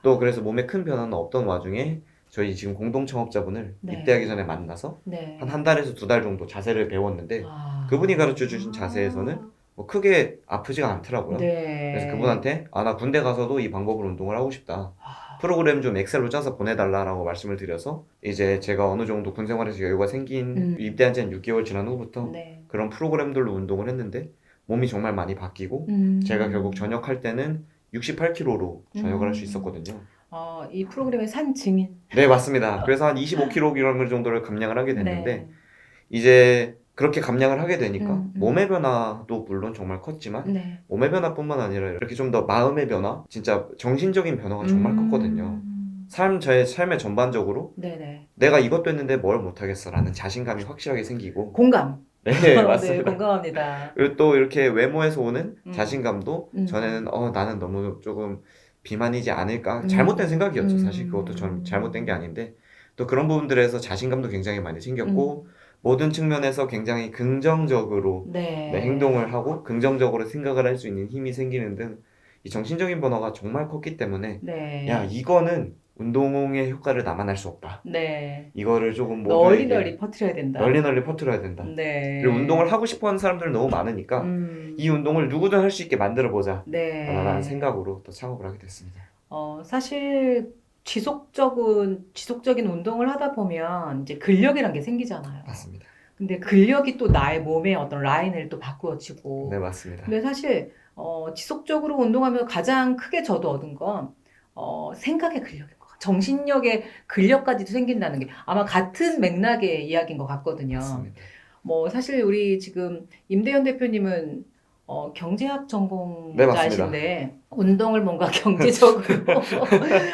또 그래서 몸에 큰 변화는 없던 와중에 저희 지금 공동 창업자분을 네, 입대하기 전에 만나서 한 네. 한 달에서 두 달 정도 자세를 배웠는데 그분이 가르쳐 주신 자세에서는 뭐 크게 아프지가 않더라고요. 그래서 네. 그분한테 나 군대 가서도 이 방법으로 운동을 하고 싶다. 아, 프로그램 좀 엑셀로 짜서 보내달라라고 말씀을 드려서 이제 제가 어느 정도 군 생활에서 여유가 생긴 음, 입대한 지 한 6개월 지난 후부터 네. 그런 프로그램들로 운동을 했는데 몸이 정말 많이 바뀌고 제가 결국 음, 전역할 때는 68kg로 전역을 할 수 음. 있었거든요. 이 프로그램의 산 증인. 네, 맞습니다. 그래서 한 25kg 정도를 감량을 하게 됐는데 네. 이제 그렇게 감량을 하게 되니까 음, 음. 몸의 변화도 물론 정말 컸지만 네. 몸의 변화뿐만 아니라 이렇게 좀 더 마음의 변화, 진짜 정신적인 변화가 정말 컸거든요. 제 삶의 전반적으로 네네. 내가 이것도 했는데 뭘 못하겠어라는 자신감이 확실하게 생기고 공감. 네, 네, 맞습니다. 공감합니다. 그리고 또 이렇게 외모에서 오는 음, 자신감도 음, 전에는 나는 너무 조금 비만이지 않을까? 잘못된 음, 생각이었죠. 사실 그것도 전 잘못된 게 아닌데 또 그런 부분들에서 자신감도 굉장히 많이 생겼고 음. 모든 측면에서 굉장히 긍정적으로 내 행동을 네. 하고 긍정적으로 생각을 할 수 있는 힘이 생기는 등 이 정신적인 변화가 정말 컸기 때문에 야, 네. 이거는 운동의 효과를 나만 할 수 없다. 네. 이거를 조금 널리 모두에게 널리 퍼뜨려야 된다. 널리 널리 퍼뜨려야 된다. 그리고 운동을 네. 하고 싶어 하는 사람들은 너무 많으니까 이 음, 운동을 누구든 할 수 있게 만들어 보자. 라는 네. 생각으로 또 창업을 하게 됐습니다. 사실 지속적인 운동을 하다 보면 이제 근력이란 게 생기잖아요. 맞습니다. 근데 근력이 또 나의 몸의 어떤 라인을 또 바꾸어지고. 네, 맞습니다. 근데 사실, 지속적으로 운동하면서 가장 크게 저도 얻은 건, 생각의 근력인 것 같아요. 정신력의 근력까지도 생긴다는 게 아마 같은 맥락의 이야기인 것 같거든요. 맞습니다. 뭐 사실 우리 지금 임대현 대표님은 경제학 네, 맞습니다. 전공자이신데 운동을 뭔가 경제적으로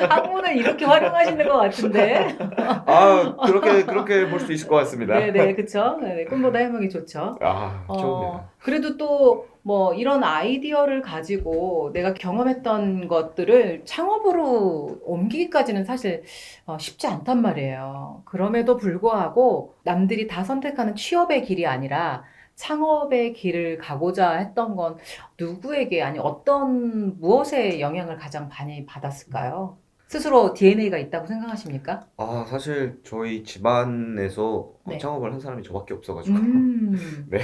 학문을 이렇게 활용하시는 것 같은데. 그렇게 볼 수 있을 것 같습니다. 네네, 그쵸? 네, 꿈보다 해몽이 좋죠. 좋습니다. 그래도 또 뭐 이런 아이디어를 가지고 내가 경험했던 것들을 창업으로 옮기기까지는 사실 쉽지 않단 말이에요. 그럼에도 불구하고 남들이 다 선택하는 취업의 길이 아니라 창업의 길을 가고자 했던 건 누구에게, 아니 무엇에 영향을 가장 많이 받았을까요? 스스로 DNA가 있다고 생각하십니까? 사실 저희 집안에서 네. 창업을 한 사람이 저밖에 없어가지고 음, 네.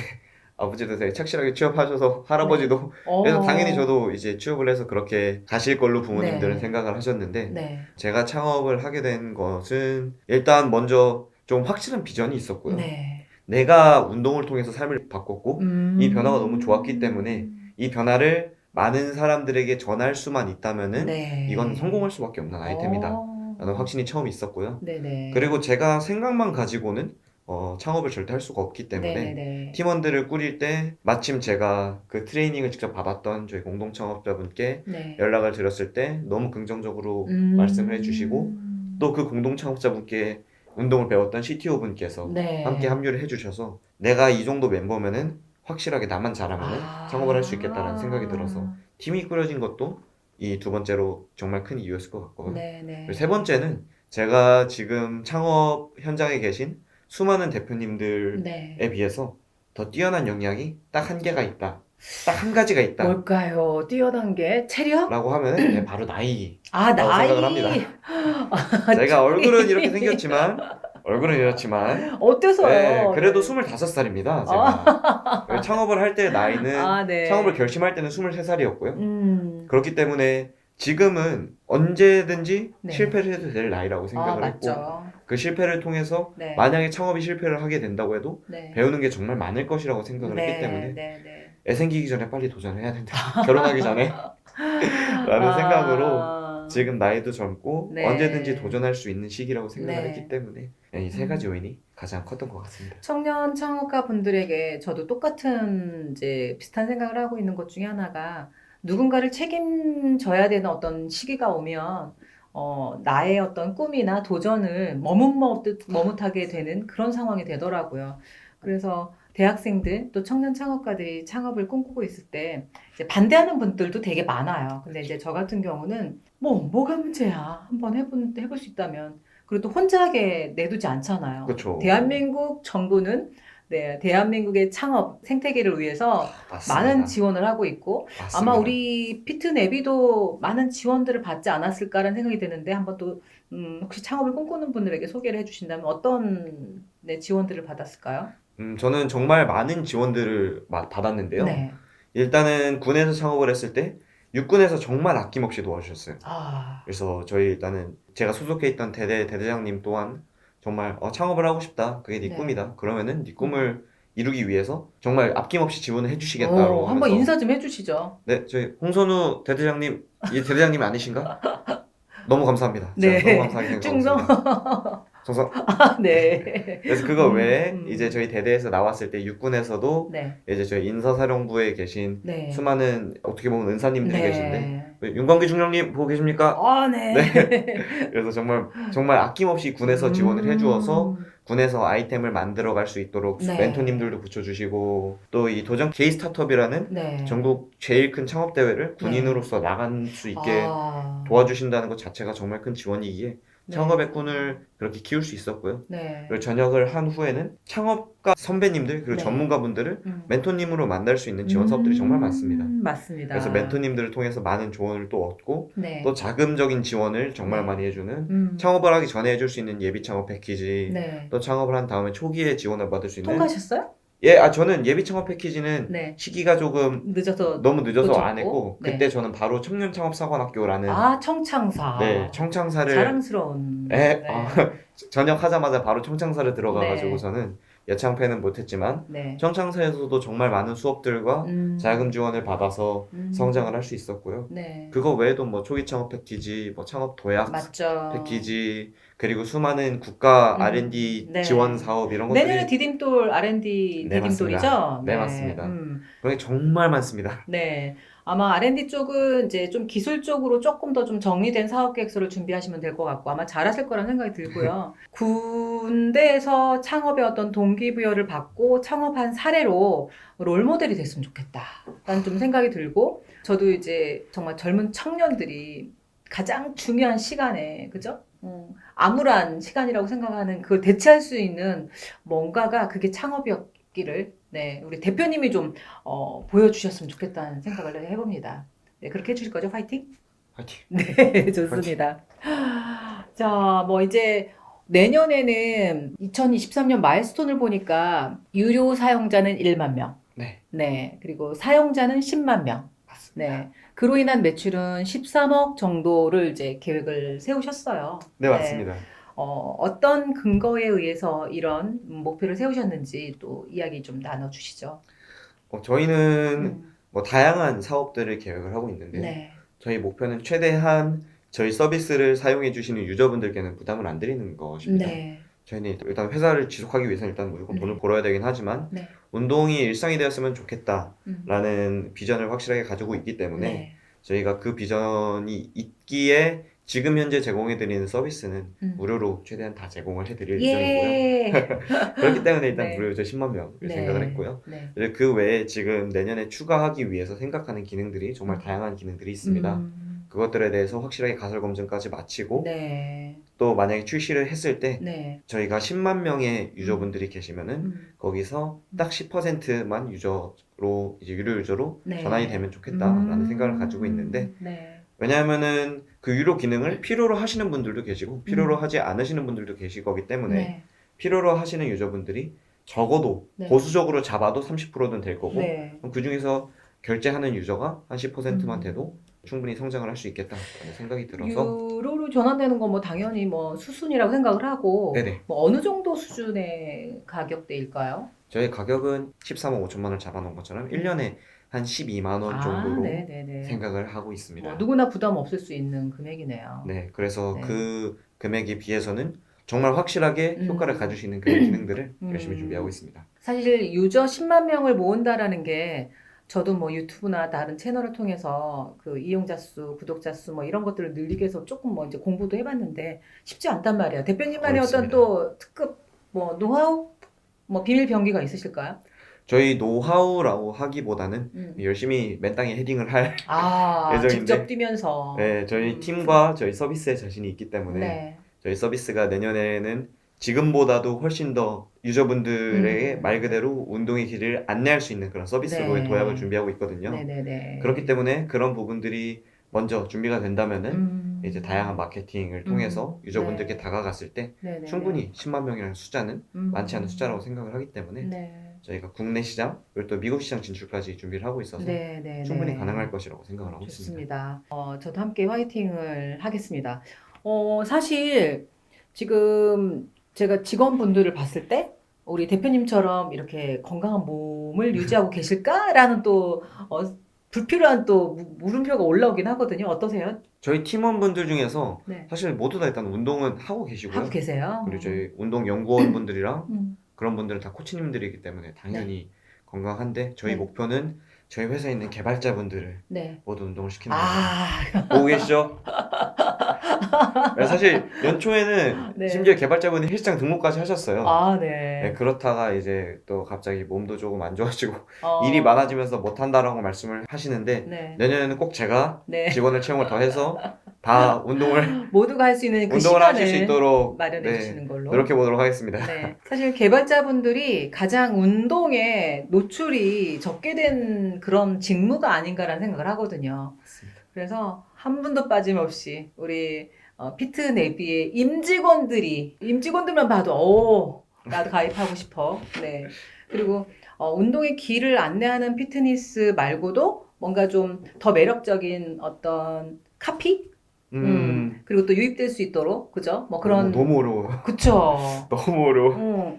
아버지도 되게 착실하게 취업하셔서 네. 할아버지도 그래서 당연히 저도 이제 취업을 해서 그렇게 가실 걸로 부모님들은 네. 생각을 하셨는데 네. 제가 창업을 하게 된 것은 일단 먼저 좀 확실한 비전이 있었고요. 네. 내가 운동을 통해서 삶을 바꿨고 이 변화가 너무 좋았기 때문에 음. 이 변화를 많은 사람들에게 전할 수만 있다면은 이건 성공할 네. 수밖에 없는 아이템이다. 라는 어. 확신이 처음 있었고요. 네네. 그리고 제가 생각만 가지고는 창업을 절대 할 수가 없기 때문에 네네네. 팀원들을 꾸릴 때 마침 제가 그 트레이닝을 직접 받았던 저희 공동 창업자분께 네. 연락을 드렸을 때 너무 긍정적으로 말씀을 해주시고 음. 또 그 공동 창업자분께 운동을 배웠던 CTO 분께서 함께 네. 합류를 해주셔서 내가 이 정도 멤버면은 확실하게 나만 잘하면은 창업을 할 수 있겠다라는 생각이 들어서 아. 팀이 꾸려진 것도 이 두 번째로 정말 큰 이유였을 것 같고요. 그리고 세 네네. 번째는 제가 지금 창업 현장에 계신 수많은 대표님들에 네. 비해서 더 뛰어난 역량이 딱 한 개가 있다. 딱 한 가지가 있다. 뭘까요? 뛰어난 게 체력? 라고 하면은 바로 나이라고 생각을 나이. 합니다. 제가 얼굴은 이렇게 쪼리. 생겼지만 얼굴은 이렇지만 어때서요? 그래도 네. 25살입니다. 제가. 아, 창업을 할 때 나이는 창업을 네. 결심할 때는 23살이었고요. 음. 그렇기 때문에 지금은 언제든지 네. 실패를 해도 될 나이라고 생각을 했고 맞죠. 그 실패를 통해서 네. 만약에 창업이 실패를 하게 된다고 해도 네. 배우는 게 정말 많을 것이라고 생각을 했기 때문에 네. 애 생기기 전에 빨리 도전해야 된다. 결혼하기 전에 라는 생각으로 지금 나이도 젊고 네. 언제든지 도전할 수 있는 시기라고 생각을 네. 했기 때문에 이 세 가지 요인이 가장 컸던 것 같습니다. 청년 창업가 분들에게 저도 똑같은 이제 비슷한 생각을 하고 있는 것 중에 하나가 누군가를 책임져야 되는 어떤 시기가 오면 나의 어떤 꿈이나 도전을 머뭇하게 되는 그런 상황이 되더라고요. 그래서 대학생들 또 청년 창업가들이 창업을 꿈꾸고 있을 때 이제 반대하는 분들도 되게 많아요. 근데 이제 저 같은 경우는 뭐가 문제야. 한번 해볼 수 있다면. 그리고 또 혼자 하게 내두지 않잖아요. 그렇죠. 대한민국 정부는 대한민국의 창업 생태계를 위해서 맞습니다. 많은 지원을 하고 있고 맞습니다. 아마 우리 피트내비도 많은 지원들을 받지 않았을까라는 생각이 드는데 한번 또 혹시 창업을 꿈꾸는 분들에게 소개를 해주신다면 어떤 지원들을 받았을까요? 저는 정말 많은 지원들을 받았는데요. 네. 일단은 군에서 창업을 했을 때 육군에서 정말 아낌없이 도와주셨어요. 그래서 저희 일단은 제가 소속해 있던 대대장님 또한 정말 창업을 하고 싶다. 그게 네 네. 꿈이다. 그러면은 네 꿈을 이루기 위해서 정말 아낌없이 지원을 해주시겠다고 한번 하면서 인사 좀 해주시죠. 네, 저희 홍선우 대대장님 이 대대장님 아니신가? 너무 감사합니다. 네. 진짜 너무 감사하게 생각합니다. 정성. 네. 그래서 그거 외에 이제 저희 대대에서 나왔을 때 육군에서도 네. 이제 저희 인사사령부에 계신 네. 수많은 어떻게 보면 은사님들이 네. 계신데 윤광기 중령님 보고 계십니까? 네. 그래서 정말 아낌없이 군에서 지원을 해주어서 군에서 아이템을 만들어 갈 수 있도록 네. 멘토님들도 붙여주시고 또 이 도전 K 스타트업이라는 네. 전국 제일 큰 창업 대회를 군인으로서 나갈 수 있게 도와주신다는 것 자체가 정말 큰 지원이기에 창업의 꿈을 그렇게 키울 수 있었고요. 네. 그리고 전역을 한 후에는 창업가 선배님들 그리고 네. 전문가분들을 멘토님으로 만날 수 있는 지원 사업들이 정말 많습니다. 맞습니다. 그래서 멘토님들을 통해서 많은 조언을 또 얻고 네. 또 자금적인 지원을 정말 네. 많이 해주는 창업을 하기 전에 해줄 수 있는 예비 창업 패키지 네. 또 창업을 한 다음에 초기에 지원을 받을 수 있는 통과하셨어요? 저는 예비 창업 패키지는 네. 시기가 조금 너무 늦어서 안 했고 네. 그때 저는 바로 청년창업사관학교라는 청창사. 네, 청창사를 자랑스러운. 네. 전역하자마자 바로 청창사를 들어가가지고 네. 저는 여창패는 못했지만 네. 청창사에서도 정말 많은 수업들과 자금 지원을 받아서 성장을 할 수 있었고요. 네. 그거 외에도 뭐 초기 창업 패키지, 뭐 창업 도약 맞죠. 패키지, 그리고 수많은 국가 R&D 네. 지원 사업 이런 것들이 내년에 디딤돌 R&D 네, 디딤돌이죠? 맞습니다. 네, 맞습니다. 그런 게 정말 많습니다. 네. 아마 R&D 쪽은 이제 좀 기술적으로 조금 더 좀 정리된 사업 계획서를 준비하시면 될 것 같고 아마 잘하실 거라는 생각이 들고요. 군대에서 창업의 어떤 동기부여를 받고 창업한 사례로 롤모델이 됐으면 좋겠다라는 좀 생각이 들고 저도 이제 정말 젊은 청년들이 가장 중요한 시간에 그죠? 암울한 시간이라고 생각하는 그걸 대체할 수 있는 뭔가가 그게 창업이었기를 우리 대표님이 좀 보여주셨으면 좋겠다는 생각을 해봅니다. 네, 그렇게 해주실 거죠? 파이팅? 화이팅! 네, 좋습니다. 자, 뭐 이제 내년에는 2023년 마일스톤을 보니까 유료 사용자는 1만 명. 네. 네, 그리고 사용자는 10만 명. 맞습니다. 네. 그로 인한 매출은 13억 정도를 이제 계획을 세우셨어요. 네, 맞습니다. 어떤 근거에 의해서 이런 목표를 세우셨는지 또 이야기 좀 나눠주시죠. 저희는 뭐 다양한 사업들을 계획을 하고 있는데 네. 저희 목표는 최대한 저희 서비스를 사용해 주시는 유저분들께는 부담을 안 드리는 것입니다. 네. 저희는 일단 회사를 지속하기 위해서는 일단 무조건 돈을 벌어야 되긴 하지만 네. 운동이 일상이 되었으면 좋겠다라는 비전을 확실하게 가지고 있기 때문에 네. 저희가 그 비전이 있기에 지금 현재 제공해드리는 서비스는 무료로 최대한 다 제공을 해드릴 예정이고요. 그렇기 때문에 일단 네. 무료 10만 명을 네. 생각을 했고요. 네. 그 외에 지금 내년에 추가하기 위해서 생각하는 기능들이 정말 다양한 기능들이 있습니다. 그것들에 대해서 확실하게 가설 검증까지 마치고 네. 또 만약에 출시를 했을 때 네. 저희가 10만 명의 유저분들이 계시면은 거기서 딱 10%만 유저로 이제 유료 유저로 네. 전환이 되면 좋겠다라는 생각을 가지고 있는데 네. 왜냐하면은 그 유료 기능을 필요로 하시는 분들도 계시고 필요로 하지 않으시는 분들도 계실 거기 때문에 네. 필요로 하시는 유저분들이 적어도 네. 보수적으로 잡아도 30%는 될 거고 네. 그 중에서 결제하는 유저가 한 10%만 돼도 충분히 성장을 할 수 있겠다라는 생각이 들어서 유로로 전환되는 건 뭐 당연히 뭐 수순이라고 생각을 하고 네네. 뭐 어느 정도 수준의 가격대일까요? 저희 가격은 13억 5천만 원을 잡아놓은 것처럼 1년에 한 12만 원 정도로 네네네. 생각을 하고 뭐 있습니다. 누구나 부담 없을 수 있는 금액이네요. 네, 그래서 네. 그 금액에 비해서는 정말 확실하게 효과를 가질 수 있는 그런 기능들을 열심히 준비하고 있습니다. 사실 유저 10만 명을 모은다라는 게 저도 뭐 유튜브나 다른 채널을 통해서 그 이용자 수, 구독자 수 뭐 이런 것들을 늘리기 위해서 조금 뭐 이제 공부도 해봤는데 쉽지 않단 말이에요. 대표님만의 어떤 어렵습니다. 또 특급 뭐 노하우, 뭐 비밀 병기가 있으실까요? 저희 노하우라고 하기보다는 열심히 맨땅에 헤딩을 할 직접 예정인데 뛰면서. 네, 저희 팀과 저희 서비스에 자신이 있기 때문에 네. 저희 서비스가 내년에는 지금보다도 훨씬 더 유저분들에게 말 그대로 운동의 길을 안내할 수 있는 그런 서비스로의 도약을 준비하고 있거든요. 네네네. 그렇기 때문에 그런 부분들이 먼저 준비가 된다면은 이제 다양한 마케팅을 통해서 유저분들께 네. 다가갔을 때 네네네. 충분히 10만 명이라는 숫자는 많지 않은 숫자라고 생각을 하기 때문에 네. 저희가 국내 시장 그리고 또 미국 시장 진출까지 준비를 하고 있어서 네네네. 충분히 가능할 것이라고 생각을 하고 있습니다. 좋습니다. 저도 함께 화이팅을 하겠습니다. 사실 지금 제가 직원분들을 봤을 때 우리 대표님처럼 이렇게 건강한 몸을 유지하고 계실까라는 또 불필요한 또 물음표가 올라오긴 하거든요. 어떠세요? 저희 팀원분들 중에서 네. 사실 모두 다 일단 운동은 하고 계시고요. 하고 계세요? 그리고 저희 운동 연구원분들이랑 음. 그런 분들은 다 코치님들이기 때문에 당연히 건강한데 저희 네. 목표는 저희 회사에 있는 개발자분들을 네. 모두 운동을 시키는 겁니다. 보고 계시죠? 사실 연초에는 네. 심지어 개발자분이 헬스장 등록까지 하셨어요. 네. 네, 그렇다가 이제 또 갑자기 몸도 조금 안 좋아지고 어, 일이 많아지면서 못한다라고 말씀을 하시는데 네. 내년에는 꼭 제가 네. 직원을 채용을 더 해서 다 운동을 모두가 할 수 있는 그 운동을 하실 수 시간을 있도록 마련해 네, 주시는 걸로. 노력해 보도록 하겠습니다. 네. 사실 개발자분들이 가장 운동에 노출이 적게 된 그런 직무가 아닌가라는 생각을 하거든요. 맞습니다. 그래서 한 분도 빠짐없이 우리 피트내비의 임직원들만 봐도 나도 가입하고 싶어. 네. 그리고 운동의 길을 안내하는 피트니스 말고도 뭔가 좀 더 매력적인 어떤 카피? 그리고 또 유입될 수 있도록, 그죠? 뭐 그런. 너무 어려워요. 그쵸. 너무 어려워.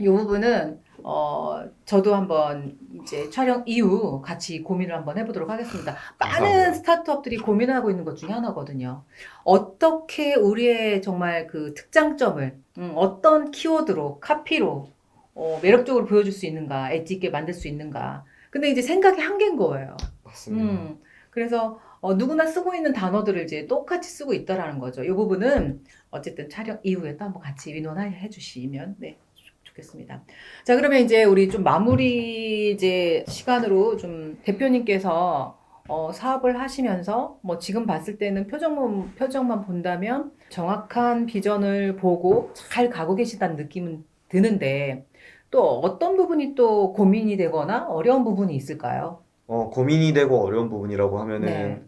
이 부분은 저도 한번 이제 촬영 이후 같이 고민을 한번 해보도록 하겠습니다. 많은 감사합니다. 스타트업들이 고민하고 있는 것 중에 하나거든요. 어떻게 우리의 정말 그 특장점을 어떤 키워드로, 카피로 매력적으로 보여줄 수 있는가, 엣지 있게 만들 수 있는가. 근데 이제 생각이 한계인 거예요. 맞습니다. 그래서 누구나 쓰고 있는 단어들을 이제 똑같이 쓰고 있다라는 거죠. 이 부분은 어쨌든 촬영 이후에 또 한번 같이 의논해 주시면 네, 좋겠습니다. 자, 그러면 이제 우리 좀 마무리 이제 시간으로 좀 대표님께서 사업을 하시면서 뭐 지금 봤을 때는 표정만 본다면 정확한 비전을 보고 잘 가고 계시다는 느낌은 드는데 또 어떤 부분이 또 고민이 되거나 어려운 부분이 있을까요? 고민이 되고 어려운 부분이라고 하면은 네.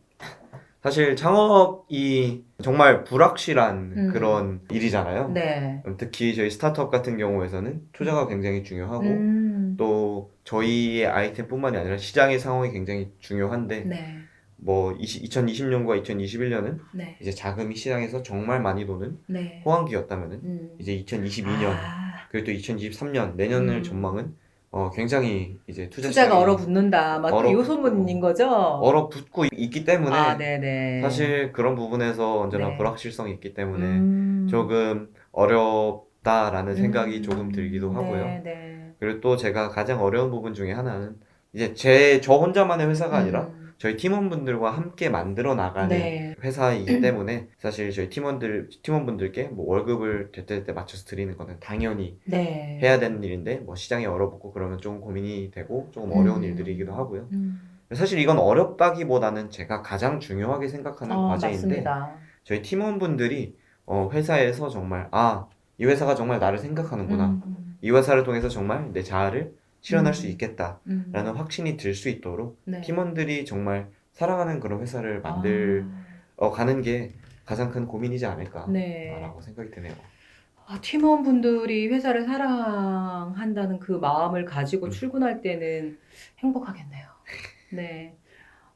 사실 창업이 정말 불확실한 그런 음. 일이잖아요. 네. 특히 저희 스타트업 같은 경우에서는 투자가 굉장히 중요하고 또 저희의 아이템뿐만이 아니라 시장의 상황이 굉장히 중요한데 네. 뭐 2020년과 2021년은 네. 이제 자금이 시장에서 정말 많이 도는 네. 호황기였다면은 이제 2022년 그리고 또 2023년 내년을 전망은 굉장히 이제 투자 투자가 시장이 얼어붙는다. 막 요 소문인 거죠? 얼어붙고 있기 때문에 네네. 사실 그런 부분에서 언제나 네. 불확실성이 있기 때문에 조금 어렵다라는 생각이 조금 들기도 하고요. 네. 그리고 또 제가 가장 어려운 부분 중에 하나는 이제 저 혼자만의 회사가 아니라 저희 팀원분들과 함께 만들어 나가는 네. 회사이기 때문에 사실 저희 팀원분들께 뭐 월급을 제때제때 맞춰서 드리는 거는 당연히 네. 해야 되는 일인데 뭐 시장이 얼어붙고 그러면 조금 고민이 되고 조금 어려운 일들이기도 하고요. 사실 이건 어렵다기보다는 제가 가장 중요하게 생각하는 과제인데 맞습니다. 저희 팀원분들이 회사에서 정말 이 회사가 정말 나를 생각하는구나. 이 회사를 통해서 정말 내 자아를 실현할 수 있겠다라는 확신이 들 수 있도록 네. 팀원들이 정말 사랑하는 그런 회사를 만들 가는 게 가장 큰 고민이지 않을까라고 생각이 드네요. 팀원분들이 회사를 사랑한다는 그 마음을 가지고 출근할 때는 행복하겠네요. 네.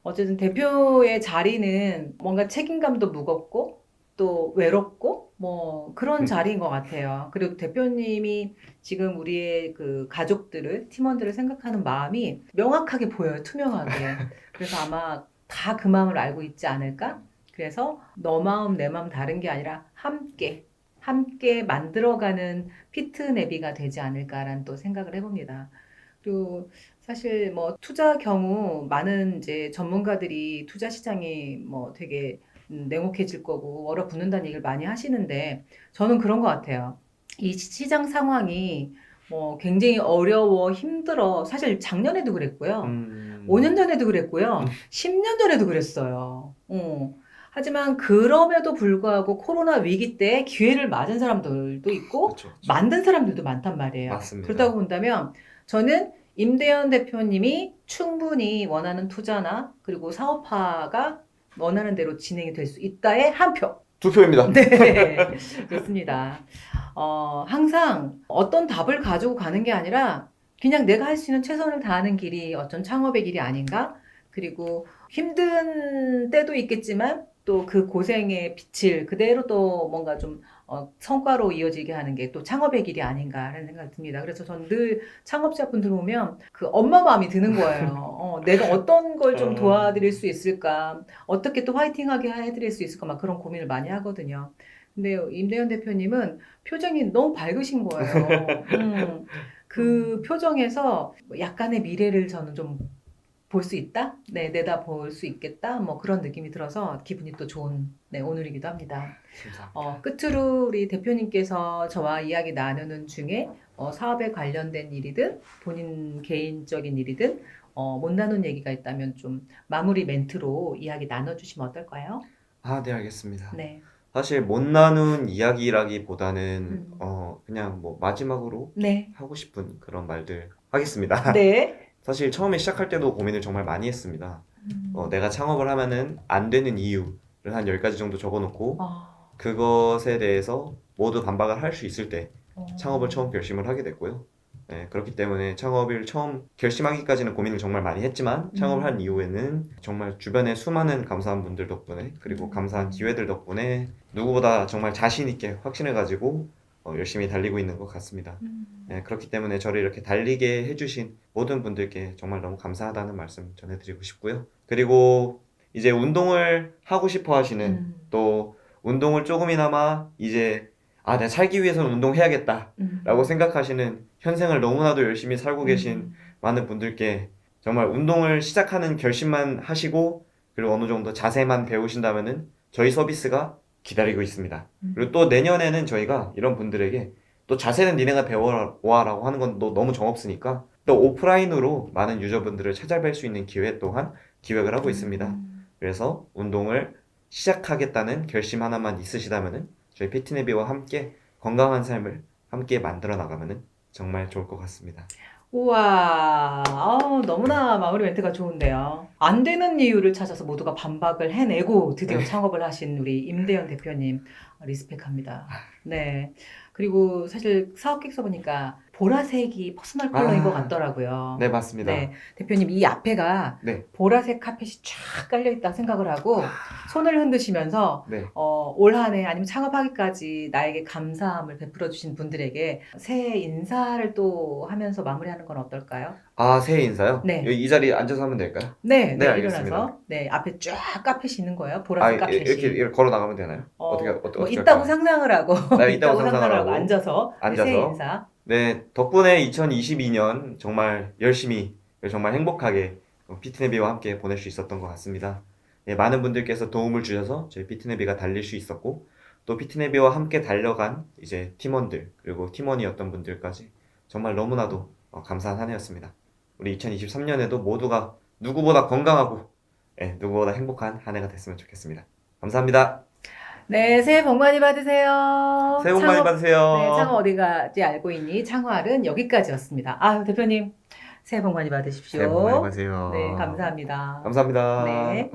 어쨌든 대표의 자리는 뭔가 책임감도 무겁고 또 외롭고 뭐 그런 자리인 것 같아요. 그리고 대표님이 지금 우리의 그 가족들을, 팀원들을 생각하는 마음이 명확하게 보여요. 투명하게. 그래서 아마 다 그 마음을 알고 있지 않을까? 그래서 너 마음, 내 마음 다른 게 아니라 함께 만들어가는 피트내비가 되지 않을까라는 또 생각을 해봅니다. 그리고 사실 뭐 투자 경우 많은 이제 전문가들이 투자 시장이 뭐 되게 냉혹해질 거고 얼어붙는다는 얘기를 많이 하시는데 저는 그런 것 같아요. 이 시장 상황이 뭐 굉장히 어려워 힘들어. 사실 작년에도 그랬고요. 5년 전에도 그랬고요. 10년 전에도 그랬어요. 하지만 그럼에도 불구하고 코로나 위기 때 기회를 맞은 사람들도 있고 그렇죠. 만든 사람들도 많단 말이에요. 맞습니다. 그렇다고 본다면 저는 임대현 대표님이 충분히 원하는 투자나 그리고 사업화가 원하는 대로 진행이 될 수 있다에 한 표. 투표입니다. 네, 좋습니다. 항상 어떤 답을 가지고 가는 게 아니라 그냥 내가 할 수 있는 최선을 다하는 길이 어떤 창업의 길이 아닌가? 그리고 힘든 때도 있겠지만 또 그 고생의 빛을 그대로 또 뭔가 좀 성과로 이어지게 하는 게 또 창업의 길이 아닌가 하는 생각이 듭니다. 그래서 저는 늘 창업자분들 보면 그 엄마 마음이 드는 거예요. 내가 어떤 걸 좀 도와드릴 수 있을까? 어떻게 또 화이팅하게 해드릴 수 있을까? 막 그런 고민을 많이 하거든요. 근데 임대현 대표님은 표정이 너무 밝으신 거예요. 그 표정에서 약간의 미래를 저는 좀 볼 수 있다? 네, 내다 볼 수 있겠다? 뭐 그런 느낌이 들어서 기분이 또 좋은 네, 오늘이기도 합니다. 끝으로 우리 대표님께서 저와 이야기 나누는 중에 사업에 관련된 일이든 본인 개인적인 일이든 못 나눈 얘기가 있다면 좀 마무리 멘트로 이야기 나눠주시면 어떨까요? 네, 알겠습니다. 네. 사실 못 나눈 이야기라기보다는 그냥 뭐 마지막으로 네. 하고 싶은 그런 말들 하겠습니다. 네. 사실 처음에 시작할 때도 고민을 정말 많이 했습니다. 내가 창업을 하면은 안 되는 이유를 한 10가지 정도 적어놓고 그것에 대해서 모두 반박을 할 수 있을 때 창업을 처음 결심을 하게 됐고요. 네, 그렇기 때문에 창업을 처음 결심하기까지는 고민을 정말 많이 했지만 창업을 한 이후에는 정말 주변에 수많은 감사한 분들 덕분에 그리고 감사한 기회들 덕분에 누구보다 정말 자신 있게 확신을 가지고 열심히 달리고 있는 것 같습니다. 네, 그렇기 때문에 저를 이렇게 달리게 해주신 모든 분들께 정말 너무 감사하다는 말씀 전해드리고 싶고요. 그리고 이제 운동을 하고 싶어 하시는 또 운동을 조금이나마 이제 내가 살기 위해서는 운동해야겠다 라고 생각하시는 현생을 너무나도 열심히 살고 계신 많은 분들께 정말 운동을 시작하는 결심만 하시고 그리고 어느 정도 자세만 배우신다면은 저희 서비스가 기다리고 있습니다. 그리고 또 내년에는 저희가 이런 분들에게 또 자세는 니네가 배워라고 하는 건 너무 정없으니까 또 오프라인으로 많은 유저분들을 찾아뵐 수 있는 기회 또한 기획을 하고 있습니다. 그래서 운동을 시작하겠다는 결심 하나만 있으시다면은 저희 피트네비와 함께 건강한 삶을 함께 만들어 나가면은 정말 좋을 것 같습니다. 우와, 너무나 마무리 멘트가 좋은데요. 안 되는 이유를 찾아서 모두가 반박을 해내고 드디어 창업을 하신 우리 임대현 대표님 리스펙합니다. 네. 그리고 사실 사업 계획서 보니까 보라색이 퍼스널 컬러인 것 같더라고요. 네, 맞습니다. 네, 대표님 이 앞에가 네. 보라색 카펫이 쫙 깔려 있다 생각을 하고 손을 흔드시면서 네. 올 한 해 아니면 창업하기까지 나에게 감사함을 베풀어 주신 분들에게 새해 인사를 또 하면서 마무리하는 건 어떨까요? 새해 인사요? 네. 이 자리에 앉아서 하면 될까요? 네, 네, 일어나서 알겠습니다. 네, 앞에 쫙 카펫이 있는 거예요. 보라색 카펫이. 이렇게 걸어 나가면 되나요? 뭐 어떻게 있다고 할까요? 상상을 하고 네, 있다고 상상을 하고 앉아서 네, 새해 인사. 네, 덕분에 2022년 정말 열심히 정말 행복하게 피트네비와 함께 보낼 수 있었던 것 같습니다. 네, 많은 분들께서 도움을 주셔서 저희 피트네비가 달릴 수 있었고 또 피트네비와 함께 달려간 이제 팀원들 그리고 팀원이었던 분들까지 정말 너무나도 감사한 한 해였습니다. 우리 2023년에도 모두가 누구보다 건강하고 누구보다 행복한 한 해가 됐으면 좋겠습니다. 감사합니다. 네, 새해 복 많이 받으세요. 새해 복 많이 받으세요. 네, 창업 어디가지 알고 있니? 창활은 여기까지였습니다. 대표님, 새해 복 많이 받으십시오. 새해 복 많이 받으세요. 네, 감사합니다. 감사합니다. 네.